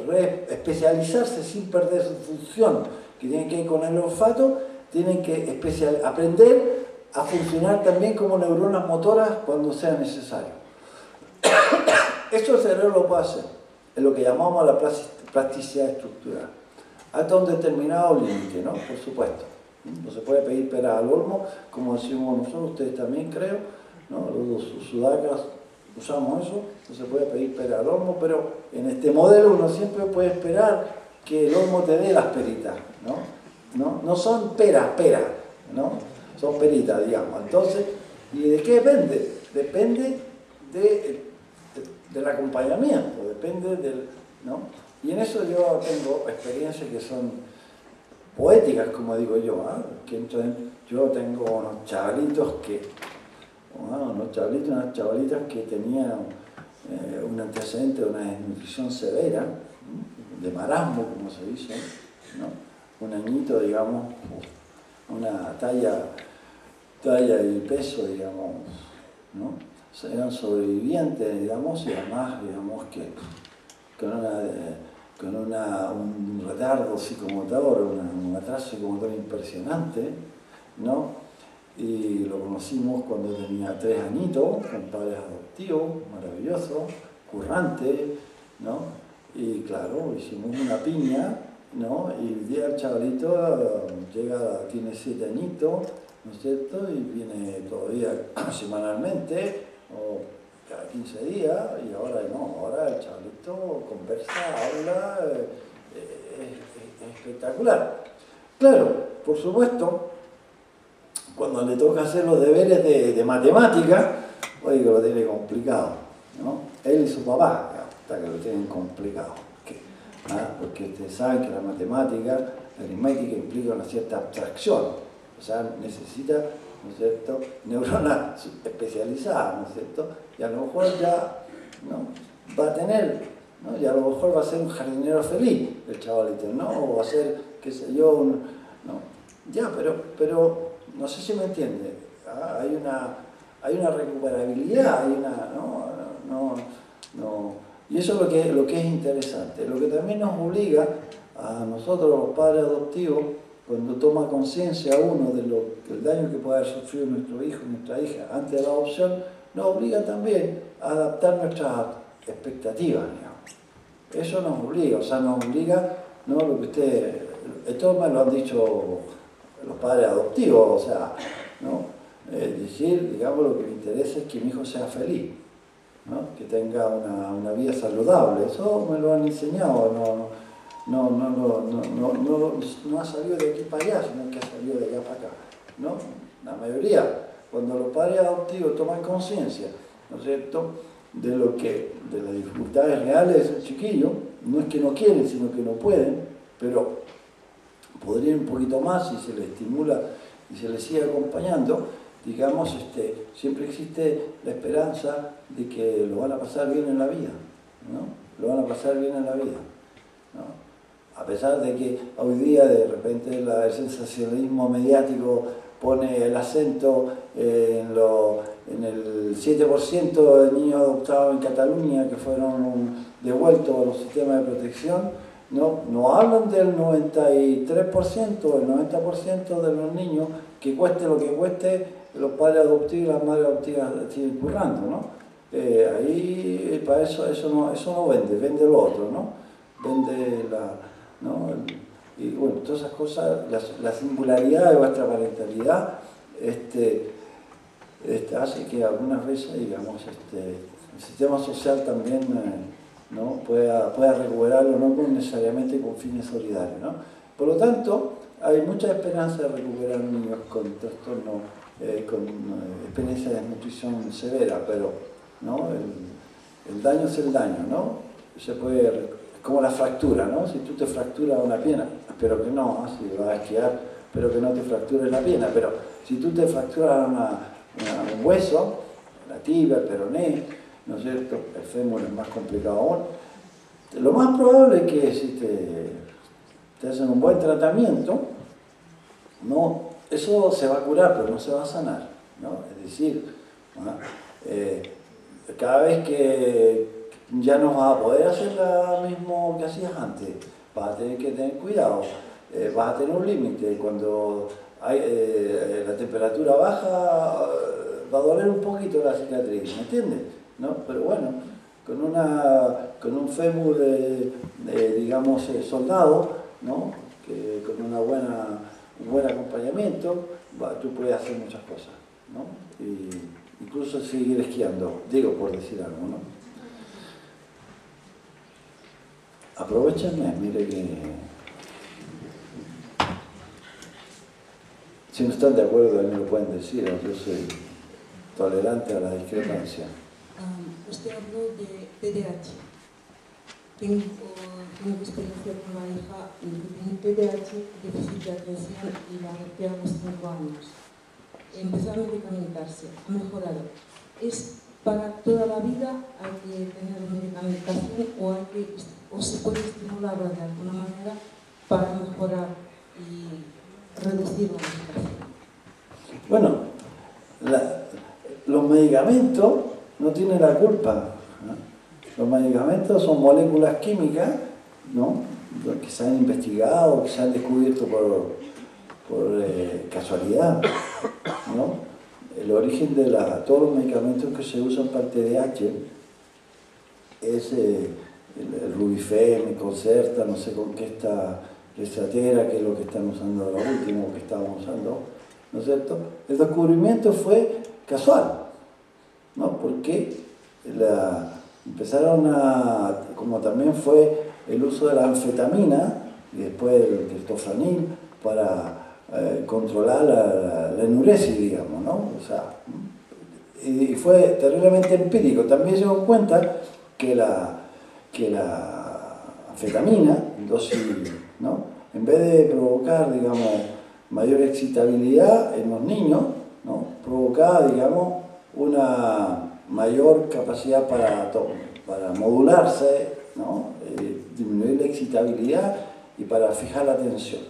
especializarse sin perder su función, que tienen que ir con el olfato, tienen que aprender a funcionar también como neuronas motoras cuando sea necesario. Eso el cerebro lo puede hacer, es lo que llamamos la plasticidad estructural, hasta un determinado límite, ¿no? Por supuesto. No se puede pedir pera al olmo, como decimos nosotros, ustedes también creo, ¿no? Los sudacas usamos eso, no se puede pedir pera al olmo, pero en este modelo uno siempre puede esperar que el olmo te dé las peritas, ¿no? No son peras, ¿no? Son peritas, digamos. Entonces, ¿y de qué depende? Depende del acompañamiento, depende del, ¿no? Y en eso yo tengo experiencias que son poéticas, como digo yo, ¿eh? Que entonces, yo tengo unos chavalitos unas chavalitas que tenían un antecedente de una desnutrición severa, de marasmo, como se dice, ¿no? Un añito, digamos, una talla y peso, digamos, ¿no? Eran sobrevivientes, digamos, y además, digamos, que con un retardo psicomotor, un atraso psicomotor impresionante, ¿no? Y lo conocimos cuando tenía 3 añitos, con padres adoptivos, maravillosos, currantes, ¿no? Y claro, hicimos una piña, ¿no? Y el día el chavalito tiene 7 añitos, ¿no es cierto? Y viene todavía semanalmente, o cada 15 días, y ahora no, ahora el chavalito conversa, habla, es espectacular. Claro, por supuesto, cuando le toca hacer los deberes de matemática, oiga, lo tiene complicado, ¿no? Él y su papá, hasta que lo tienen complicado. Porque ustedes saben que la matemática, la aritmética implica una cierta abstracción, o sea, necesita, ¿no es cierto?, neuronas especializadas, ¿no es cierto?, y a lo mejor ya, ¿no?, va a tener, ¿no?, y a lo mejor va a ser un jardinero feliz el chavalito, ¿no?, o va a ser, qué sé yo, no, ya, pero no sé si me entiende, ¿ah? Hay una recuperabilidad, hay una, no, y eso es lo que es interesante. Lo que también nos obliga a nosotros, los padres adoptivos, cuando toma conciencia uno del daño que puede haber sufrido nuestro hijo, nuestra hija, antes de la adopción, nos obliga también a adaptar nuestras expectativas, digamos. Eso nos obliga, o sea, nos obliga, ¿no?, lo que esto me lo han dicho los padres adoptivos, o sea, ¿no?, decir, digamos, lo que me interesa es que mi hijo sea feliz, ¿no?, que tenga una vida saludable. Eso me lo han enseñado, no ha salido de aquí para allá, sino que ha salido de allá para acá, ¿no? La mayoría, cuando los padres adoptivos toman conciencia, ¿no es cierto?, de las dificultades reales de ser chiquillo, no es que no quieren, sino que no pueden, pero podrían un poquito más si se les estimula y se les sigue acompañando, digamos, siempre existe la esperanza de que lo van a pasar bien en la vida, ¿no? Lo van a pasar bien en la vida, ¿no? A pesar de que hoy día de repente el sensacionalismo mediático pone el acento en el 7% de niños adoptados en Cataluña que fueron devueltos a los sistemas de protección, no hablan del 93% o el 90% de los niños que cueste lo que cueste, los padres adoptivos y las madres adoptivas siguen currando, ¿no? Ahí para eso no vende lo otro, ¿no? Vende ¿no? Y bueno, todas esas cosas, la singularidad de vuestra parentalidad hace que algunas veces, digamos, el sistema social también ¿no? pueda recuperarlo, no necesariamente con fines solidarios, ¿no? Por lo tanto, hay mucha esperanza de recuperar niños con trastorno, con experiencia de desnutrición severa, pero ¿no? el daño es el daño, ¿no? Se puede, es como la fractura, ¿no? Si tú te fracturas una pierna, espero que no, si vas a esquiar, espero que no te fractures la pierna, pero si tú te fracturas un hueso, la tibia, el peroné, ¿no es cierto? El fémur es más complicado aún. Lo más probable es que si te hacen un buen tratamiento, ¿no? Eso se va a curar, pero no se va a sanar, ¿no? Es decir, ¿no? Cada vez que ya no vas a poder hacer lo mismo que hacías antes, vas a tener que tener cuidado, vas a tener un límite. Cuando la temperatura baja, va a doler un poquito la cicatriz, ¿me entiendes? ¿No? Pero bueno, con un fémur, digamos, soldado, ¿no? Con un buen acompañamiento, tú puedes hacer muchas cosas, ¿no? Y incluso seguir esquiando, digo, por decir algo, ¿no? Aprovechenme, mire que... Si no están de acuerdo, me lo pueden decir, yo soy tolerante a la discrepancia. Usted habló de TDAH. Tengo experiencia con una hija que tiene TDAH, déficit de atención y la adopté a los 5 años. Empezó a medicamentarse, ha mejorado. ¿Es para toda la vida? ¿Hay que tener medicamentación o se puede estimularla de alguna manera para mejorar y reducir la medicación? Bueno, los medicamentos no tienen la culpa, ¿no? Los medicamentos son moléculas químicas, ¿no? Que se han investigado, que se han descubierto por casualidad, ¿no? El origen de todos los medicamentos que se usan para el TDAH es el Rubifem, el Concerta, no sé con qué está Estratera, que es lo que están usando ahora último, que estábamos usando, ¿no es cierto? El descubrimiento fue casual, ¿no? Porque empezaron como también fue el uso de la anfetamina y después el triptofanil para controlar la enuresis, digamos, ¿no? O sea, y fue terriblemente empírico. También se dio cuenta que la anfetamina, dosis, ¿no? En vez de provocar, digamos, mayor excitabilidad en los niños, ¿no? Provocaba, digamos, una mayor capacidad para modularse, ¿no? Disminuir la excitabilidad y para fijar la atención.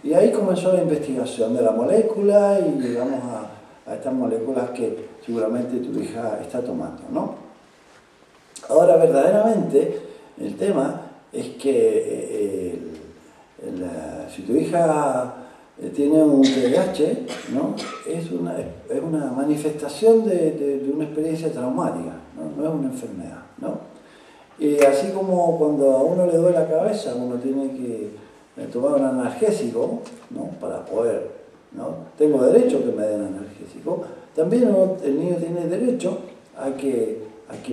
Y ahí comenzó la investigación de la molécula y llegamos a estas moléculas que seguramente tu hija está tomando, ¿no? Ahora, verdaderamente, el tema es que si tu hija tiene un TDAH, ¿no? es una manifestación de una experiencia traumática, ¿no? No es una enfermedad, ¿no? Y así como cuando a uno le duele la cabeza, uno tiene que tomar un analgésico, ¿no? Para poder, ¿no? Tengo derecho a que me den analgésico. También el niño tiene derecho a que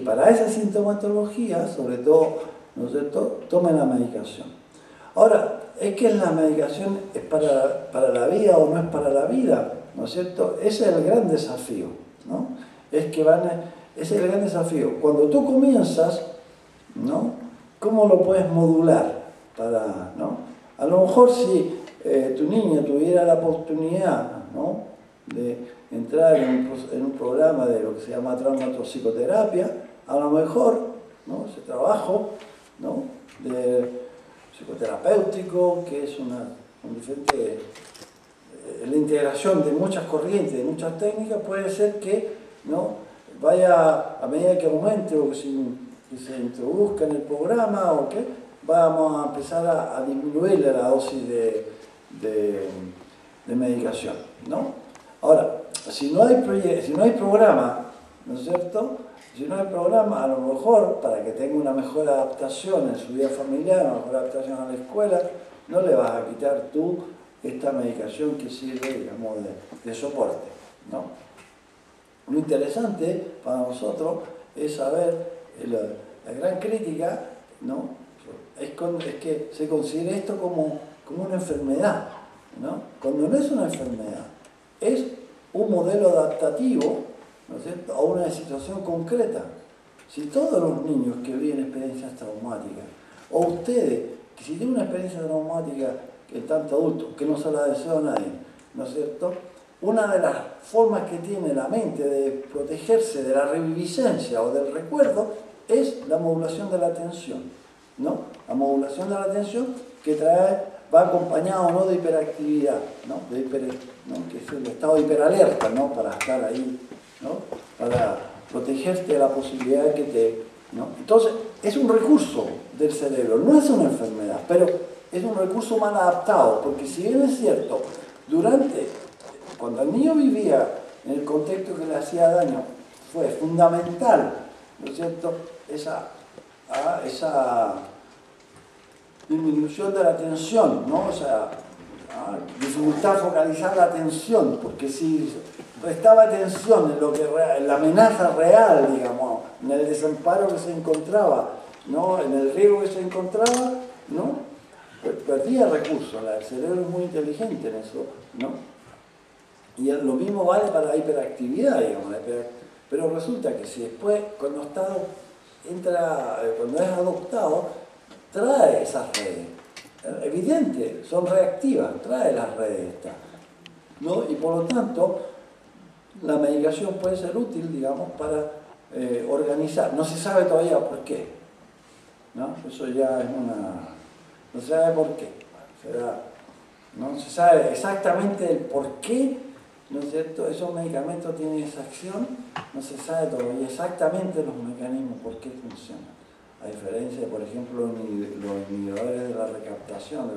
para esa sintomatología, sobre todo, ¿no es cierto?, tome la medicación. Ahora, ¿es que la medicación es para la vida o no es para la vida? ¿No es cierto? Ese es el gran desafío, ¿no? Ese es el gran desafío. Cuando tú comienzas, ¿no? ¿Cómo lo puedes modular? ¿No? A lo mejor si tu niña tuviera la oportunidad, ¿no?, de entrar en un programa de lo que se llama traumatopsicoterapia, a lo mejor, ¿no?, ese trabajo, ¿no?, de psicoterapéutico, que es la integración de muchas corrientes, de muchas técnicas, puede ser que, ¿no?, vaya a medida que aumente o que se introduzca en el programa o que vamos a empezar a disminuir la dosis de medicación, ¿no? Ahora, si no hay programa, ¿no es cierto? Si no hay programa, a lo mejor, para que tenga una mejor adaptación en su vida familiar, una mejor adaptación a la escuela, no le vas a quitar tú esta medicación que sirve, digamos, de soporte, ¿no? Lo interesante para nosotros es saber, la gran crítica, ¿no? Es que se considere esto como una enfermedad, ¿no? Cuando no es una enfermedad, es un modelo adaptativo, ¿no es cierto?, a una situación concreta. Si todos los niños que viven experiencias traumáticas, o ustedes, que si tienen una experiencia traumática, que tanto adultos, que no se la deseo a nadie, ¿no es cierto?, una de las formas que tiene la mente de protegerse de la reviviscencia o del recuerdo es la modulación de la atención, ¿no? La modulación de la atención que va acompañado, ¿no?, de hiperactividad, ¿no? ¿no? Que es el estado de hiperalerta, ¿no?, para estar ahí, ¿no?, para protegerte de la posibilidad de que ¿no? Entonces, es un recurso del cerebro, no es una enfermedad, pero es un recurso mal adaptado, porque si bien es cierto, cuando el niño vivía en el contexto que le hacía daño, fue fundamental, ¿no es cierto?, esa disminución de la atención, ¿no? O sea, dificultad focalizar la atención, porque si prestaba atención en la amenaza real, digamos, en el desamparo que se encontraba, ¿no?, en el riesgo que se encontraba, ¿no?, pues perdía recursos. El cerebro es muy inteligente en eso, ¿no? Y lo mismo vale para la hiperactividad, digamos, pero resulta que si después, cuando es adoptado, trae esas redes, evidente, son reactivas, trae las redes estas, ¿no? Y por lo tanto, la medicación puede ser útil, digamos, para organizar. No se sabe todavía por qué, ¿no? Eso ya es no se sabe por qué. No se sabe exactamente el por qué, ¿no es cierto?, esos medicamentos tienen esa acción, no se sabe todavía exactamente los mecanismos por qué funcionan. A diferencia de, por ejemplo, los inhibidores de la recaptación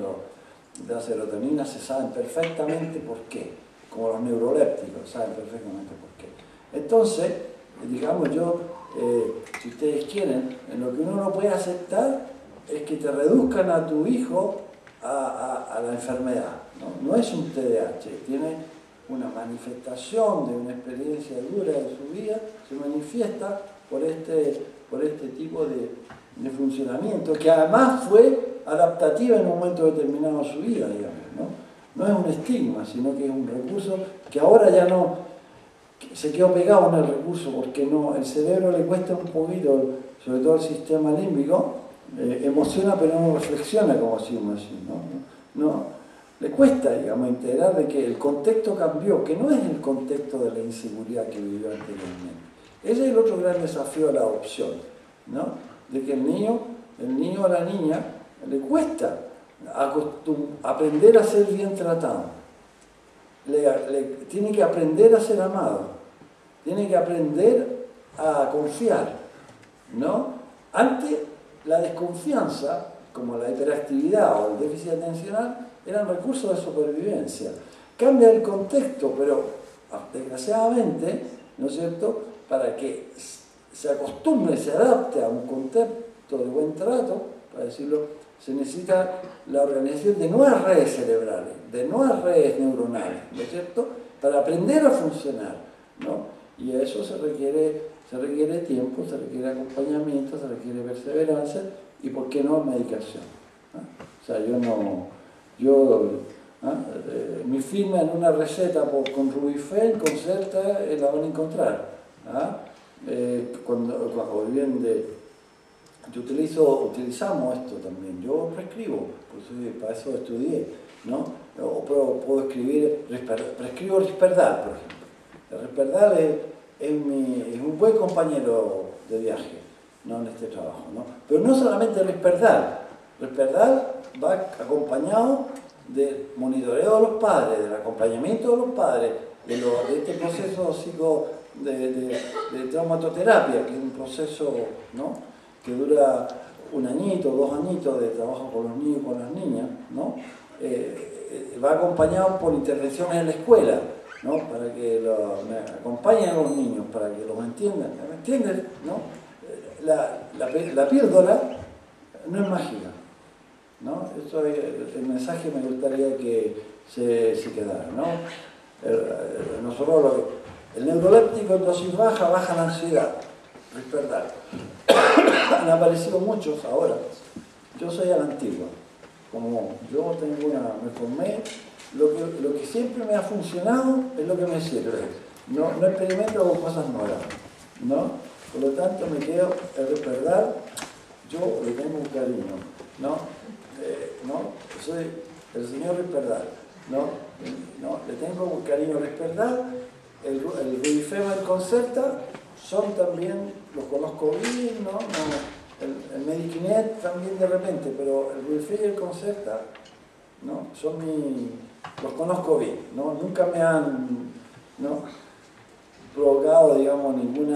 de la serotonina, se saben perfectamente por qué, como los neurolépticos, saben perfectamente por qué. Entonces, digamos si ustedes quieren, en lo que uno no puede aceptar es que te reduzcan a tu hijo a la enfermedad, ¿no? No es un TDAH, tiene una manifestación de una experiencia dura de su vida, se manifiesta por este tipo de funcionamiento, que además fue adaptativa en un momento determinado de su vida, digamos, ¿no? No es un estigma, sino que es un recurso que ahora ya no se quedó pegado en el recurso, porque el cerebro le cuesta un poquito, sobre todo el sistema límbico, emociona pero no reflexiona como si uno así, ¿no? Le cuesta, digamos, integrar de que el contexto cambió, que no es el contexto de la inseguridad que vivió anteriormente. Ese es el otro gran desafío de la adopción, ¿no? De que el niño o la niña le cuesta aprender a ser bien tratado. Tiene que aprender a ser amado, tiene que aprender a confiar, ¿no? Antes, la desconfianza, como la hiperactividad o el déficit atencional, eran recursos de supervivencia. Cambia el contexto, pero desgraciadamente, ¿no es cierto?, para que se acostumbre, se adapte a un contexto de buen trato, para decirlo, se necesita la organización de nuevas redes cerebrales, de nuevas redes neuronales, ¿no es cierto?, para aprender a funcionar, ¿no? Y a eso se requiere tiempo, se requiere acompañamiento, se requiere perseverancia y, ¿por qué no?, medicación, ¿no? O sea, mi firma en una receta con Rubifen, con Celta, la van a encontrar. Utilizamos esto también. Yo prescribo, pues, para eso estudié, ¿no? O puedo prescribo Risperdal, por ejemplo. El Risperdal es un buen compañero de viaje, ¿no?, en este trabajo, ¿no? Pero no solamente Risperdal. Risperdal va acompañado del monitoreo de los padres, del acompañamiento de los padres, de este proceso de traumatoterapia, que es un proceso, ¿no?, que dura 1 añito, 2 añitos de trabajo con los niños y con las niñas, ¿no? Va acompañado por intervenciones en la escuela, ¿no? Para que me acompañen a los niños, para que los entiendan. ¿Me entienden? ¿No? La píldora no es mágica, ¿no? Eso es el mensaje que me gustaría que se quedara, ¿no? Nosotros el neuroléptico en dosis baja la ansiedad, es verdad. Han aparecido muchos ahora. Yo soy a la antigua. Como yo me formé, lo que siempre me ha funcionado es lo que me sirve. No experimento con cosas nuevas, ¿no? Por lo tanto me quedo el Risperdal, yo le tengo un cariño, ¿no? Soy el señor Risperdal, ¿no? Le tengo un cariño al Risperdal, el Rubifem y el Concerta son también, los conozco bien, ¿no? El Medikinet también de repente, pero el Rubifem y el Concerta, ¿no? Los conozco bien, ¿no? Nunca me han, ¿no?, provocado, digamos, ningún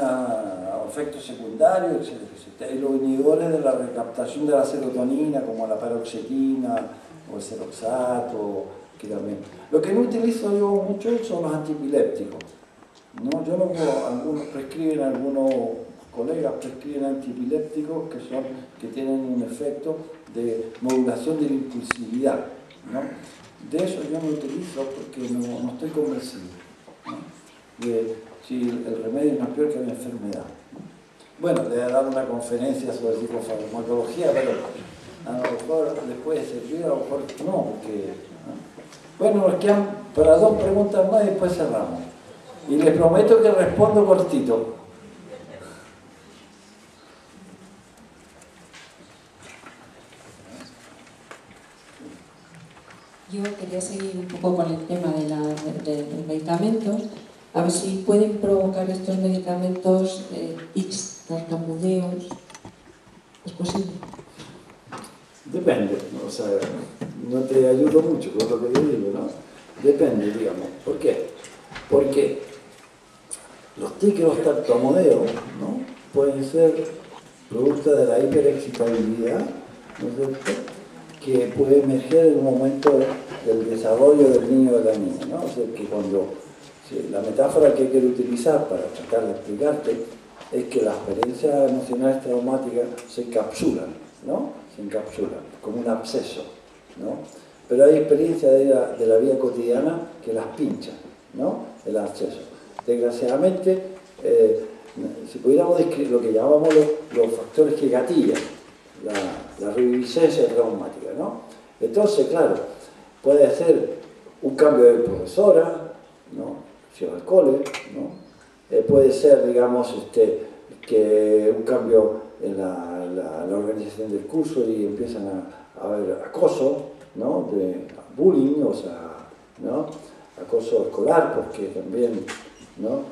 efecto secundario, etc. Y los inhibidores de la recaptación de la serotonina, como la paroxetina o el celoxato, que también. Lo que no utilizo yo mucho son los antipilépticos, ¿no? Yo no puedo, algunos colegas prescriben antipilépticos que tienen un efecto de modulación de la impulsividad, ¿no? De eso yo no utilizo porque no estoy convencido, ¿no? Si el remedio no es peor que la enfermedad. Bueno, le voy a dar una conferencia sobre psicofarmacología, pero a lo mejor les puede servir, a lo mejor no, porque, ¿no? Bueno, nos quedan para 2 preguntas más y después cerramos. Y les prometo que respondo cortito. Yo quería seguir un poco con el tema de los medicamentos, a ver si pueden provocar estos medicamentos tics, tartamudeos. ¿Es posible? Depende, ¿no? O sea, no te ayudo mucho con lo que yo digo, ¿no? Depende, digamos. ¿Por qué? Porque los tics y los tartamudeos, ¿no?, pueden ser producto de la hiperexcitabilidad, ¿no es cierto?, que puede emerger en un momento del desarrollo del niño o de la niña, ¿no? O sea, que la metáfora que quiero utilizar para tratar de explicarte es que las experiencias emocionales traumáticas se encapsulan, ¿no? Se encapsulan, como un absceso, ¿no? Pero hay experiencias de la vida cotidiana que las pinchan, ¿no?, el absceso. Desgraciadamente, si pudiéramos describir lo que llamamos los factores que gatillan la reviviscencia traumática, ¿no? Entonces, claro, puede ser un cambio de profesora, ¿no?, si va al cole, ¿no? Puede ser, digamos, que un cambio en la organización del curso y empiezan a haber acoso, ¿no?, de bullying, o sea, ¿no?, acoso escolar, porque también, ¿no?,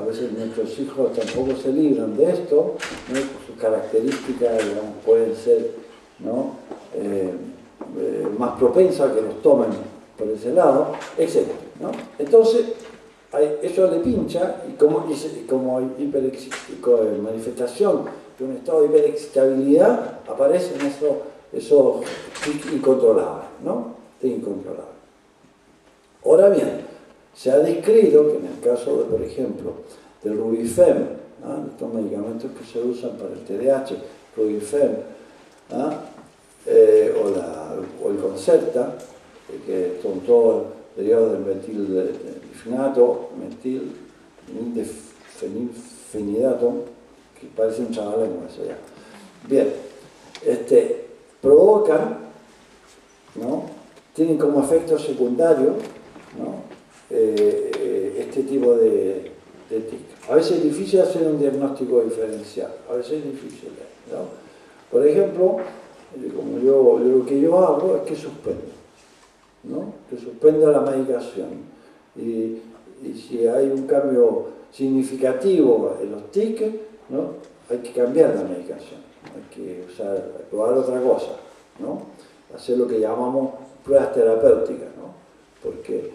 a veces nuestros hijos tampoco se libran de esto, ¿no?, sus características, digamos, pueden ser, ¿no?, más propensas a que los tomen por ese lado, etc., ¿no? Entonces, eso le pincha y como manifestación de un estado de hiperexcitabilidad aparecen esos incontrolables, ¿no? Incontrolables. Ahora bien, se ha descrito que en el caso, por ejemplo, del Rubifem, ¿no?, estos medicamentos que se usan para el TDAH, Rubifem, ¿no?, o el Concerta, que son todos derivados del metilfenidato, metilfenidato, que parece un chaval como eso ya. Bien, provocan, ¿no?, tienen como efecto secundario, ¿no?, este tipo de TIC. A veces es difícil hacer un diagnóstico diferencial, a veces es difícil, ¿no? Por ejemplo, como lo que yo hago es que suspendo, ¿no?, que suspendo la medicación. Y si hay un cambio significativo en los TIC, ¿no?, hay que cambiar la medicación, hay que probar otra cosa, ¿no?, hacer lo que llamamos pruebas terapéuticas, ¿no?, porque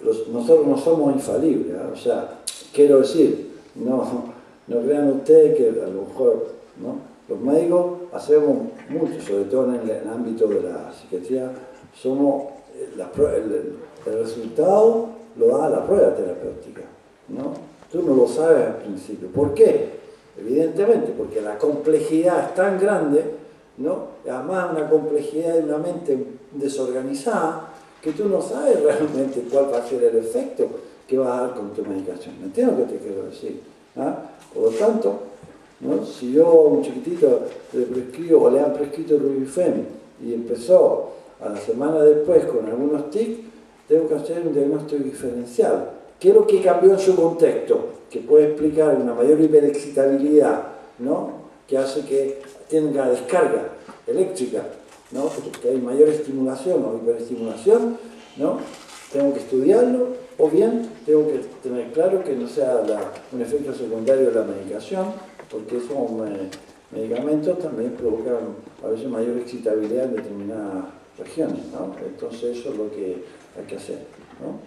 nosotros no somos infalibles, ¿eh? O sea, quiero decir, no crean ustedes que a lo mejor ¿no? Los médicos hacemos mucho, sobre todo en el ámbito de la psiquiatría, somos el resultado lo da la prueba terapéutica, ¿no? Tú no lo sabes al principio. ¿Por qué? Evidentemente, porque la complejidad es tan grande, ¿no? Además una complejidad de una mente desorganizada, que tú no sabes realmente cuál va a ser el efecto que vas a dar con tu medicación. ¿Me entiendes lo que te quiero decir? ¿Ah? Por lo tanto, ¿no? Si yo a un chiquitito le prescribo o le han prescrito Rubifem y empezó a la semana después con algunos tics, tengo que hacer un diagnóstico diferencial. ¿Qué es lo que cambió en su contexto? Que puede explicar una mayor hiperexcitabilidad, ¿no? Que hace que tenga descarga eléctrica, ¿no? Que hay mayor estimulación o hiperestimulación, ¿no? Tengo que estudiarlo, o bien tengo que tener claro que no sea un efecto secundario de la medicación, porque esos medicamentos también provocan a veces mayor excitabilidad en determinadas regiones, ¿no? Entonces eso es lo que hay que hacer, ¿no?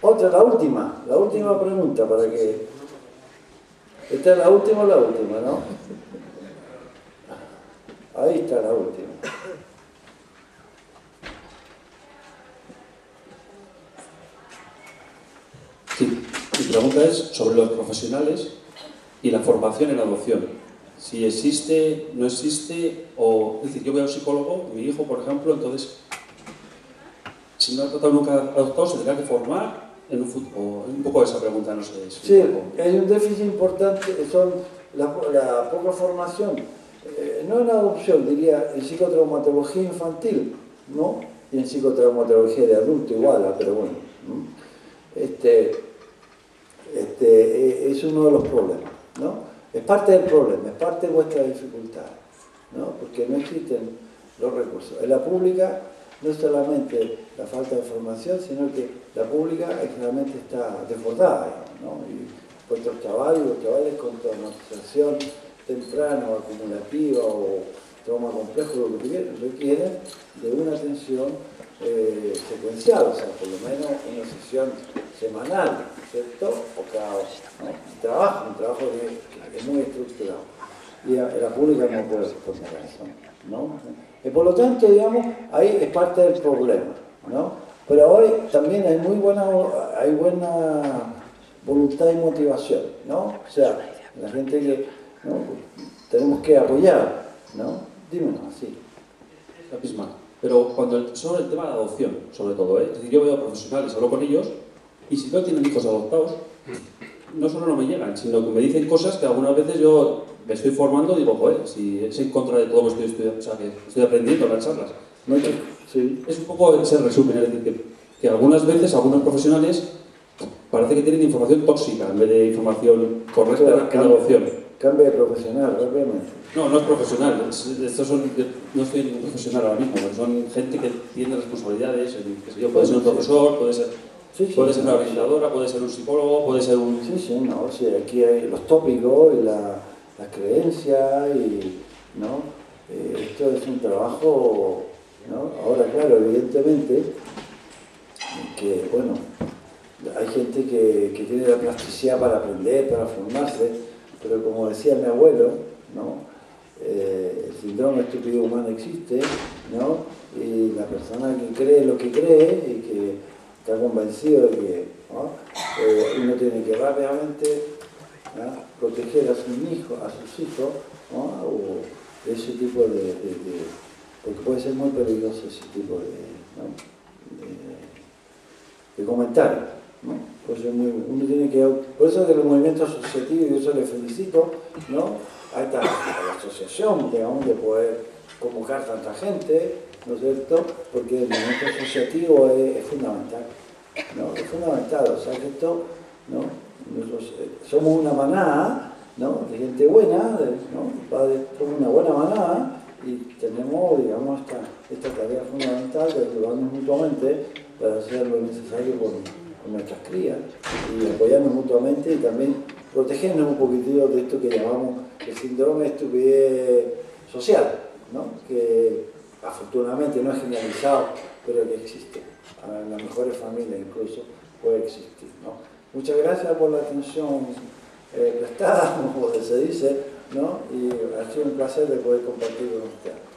Otra, la última pregunta para que... Esta es la última, ¿no? Ahí está la última. Sí, mi pregunta es sobre los profesionales y la formación en adopción. Si existe, no existe, o... Es decir, yo voy a un psicólogo, mi hijo, por ejemplo, entonces, si no ha tratado nunca adoptado, se tendrá que formar en un futuro. Un poco esa pregunta, no sé. Sí, hay un déficit importante, son la poca formación, no en adopción, diría, en psicotraumatología infantil, ¿no? Y en psicotraumatología de adulto igual, pero bueno. Es uno de los problemas, ¿no? Es parte del problema, es parte de vuestra dificultad, ¿no? Porque no existen los recursos. En la pública no es solamente la falta de formación, sino que la pública realmente está desbordada, ¿no? Y vuestros chavales con traumatización temprana o acumulativa o trauma complejo, lo que requieren de una atención secuencial, o sea, por lo menos una sesión semanal, ¿cierto? O cada ¿no? Un trabajo que es muy estructurado. Y la pública no puede responder a eso, ¿no? Y por lo tanto, digamos, ahí es parte del problema, ¿no? Pero hoy también hay buena voluntad y motivación, ¿no? O sea, la gente que ¿no? tenemos que apoyar, ¿no? Dímelo así. La misma. Pero sobre el tema de la adopción, sobre todo, es decir, yo veo a profesionales, hablo con ellos, y si no tienen hijos adoptados, no solo no me llegan, sino que me dicen cosas que algunas veces yo me estoy formando y digo, joder, si es en contra de todo lo que estoy estudiando, o sea, que estoy aprendiendo en las charlas. No, sí. Es un poco ese resumen, es decir, que algunas veces, algunos profesionales, parece que tienen información tóxica en vez de información correcta en la adopción. Cambia de profesional, rápidamente. No, no es profesional. No estoy ningún profesional ahora mismo, pero son gente que tiene responsabilidades. Puede ser un profesor, puede ser una orientadora, puede ser un psicólogo, puede ser un... Sí, aquí hay los tópicos y las creencias y, ¿no? Esto es un trabajo, ¿no? Ahora, claro, evidentemente, que, bueno, hay gente que tiene la plasticidad para aprender, para formarse, pero como decía mi abuelo, ¿no? El síndrome de estupidez humana existe, ¿no? Y la persona que cree lo que cree y que está convencido de que ¿no? Uno tiene que rápidamente ¿no? proteger a sus hijos, ¿no? O ese tipo porque puede ser muy peligroso ese tipo de comentarios, ¿no? Uno tiene que... Por eso de los movimientos asociativos, y eso le felicito, ¿no? Ahí está la asociación, digamos, de poder convocar tanta gente, ¿no es cierto? Porque el movimiento asociativo es fundamental, ¿no? Es fundamental, o sea que esto, ¿no? Nosotros somos una manada, ¿no? De gente buena, ¿no? Somos una buena manada y tenemos, digamos, esta tarea fundamental de ayudarnos mutuamente para hacer lo necesario con nuestras crías y apoyarnos mutuamente y también protegernos un poquitito de esto que llamamos el síndrome de estupidez social, ¿no? Que afortunadamente no es generalizado, pero que existe. En las mejores familias incluso puede existir, ¿no? Muchas gracias por la atención prestada, como se dice, ¿no? Y ha sido un placer de poder compartir con usted.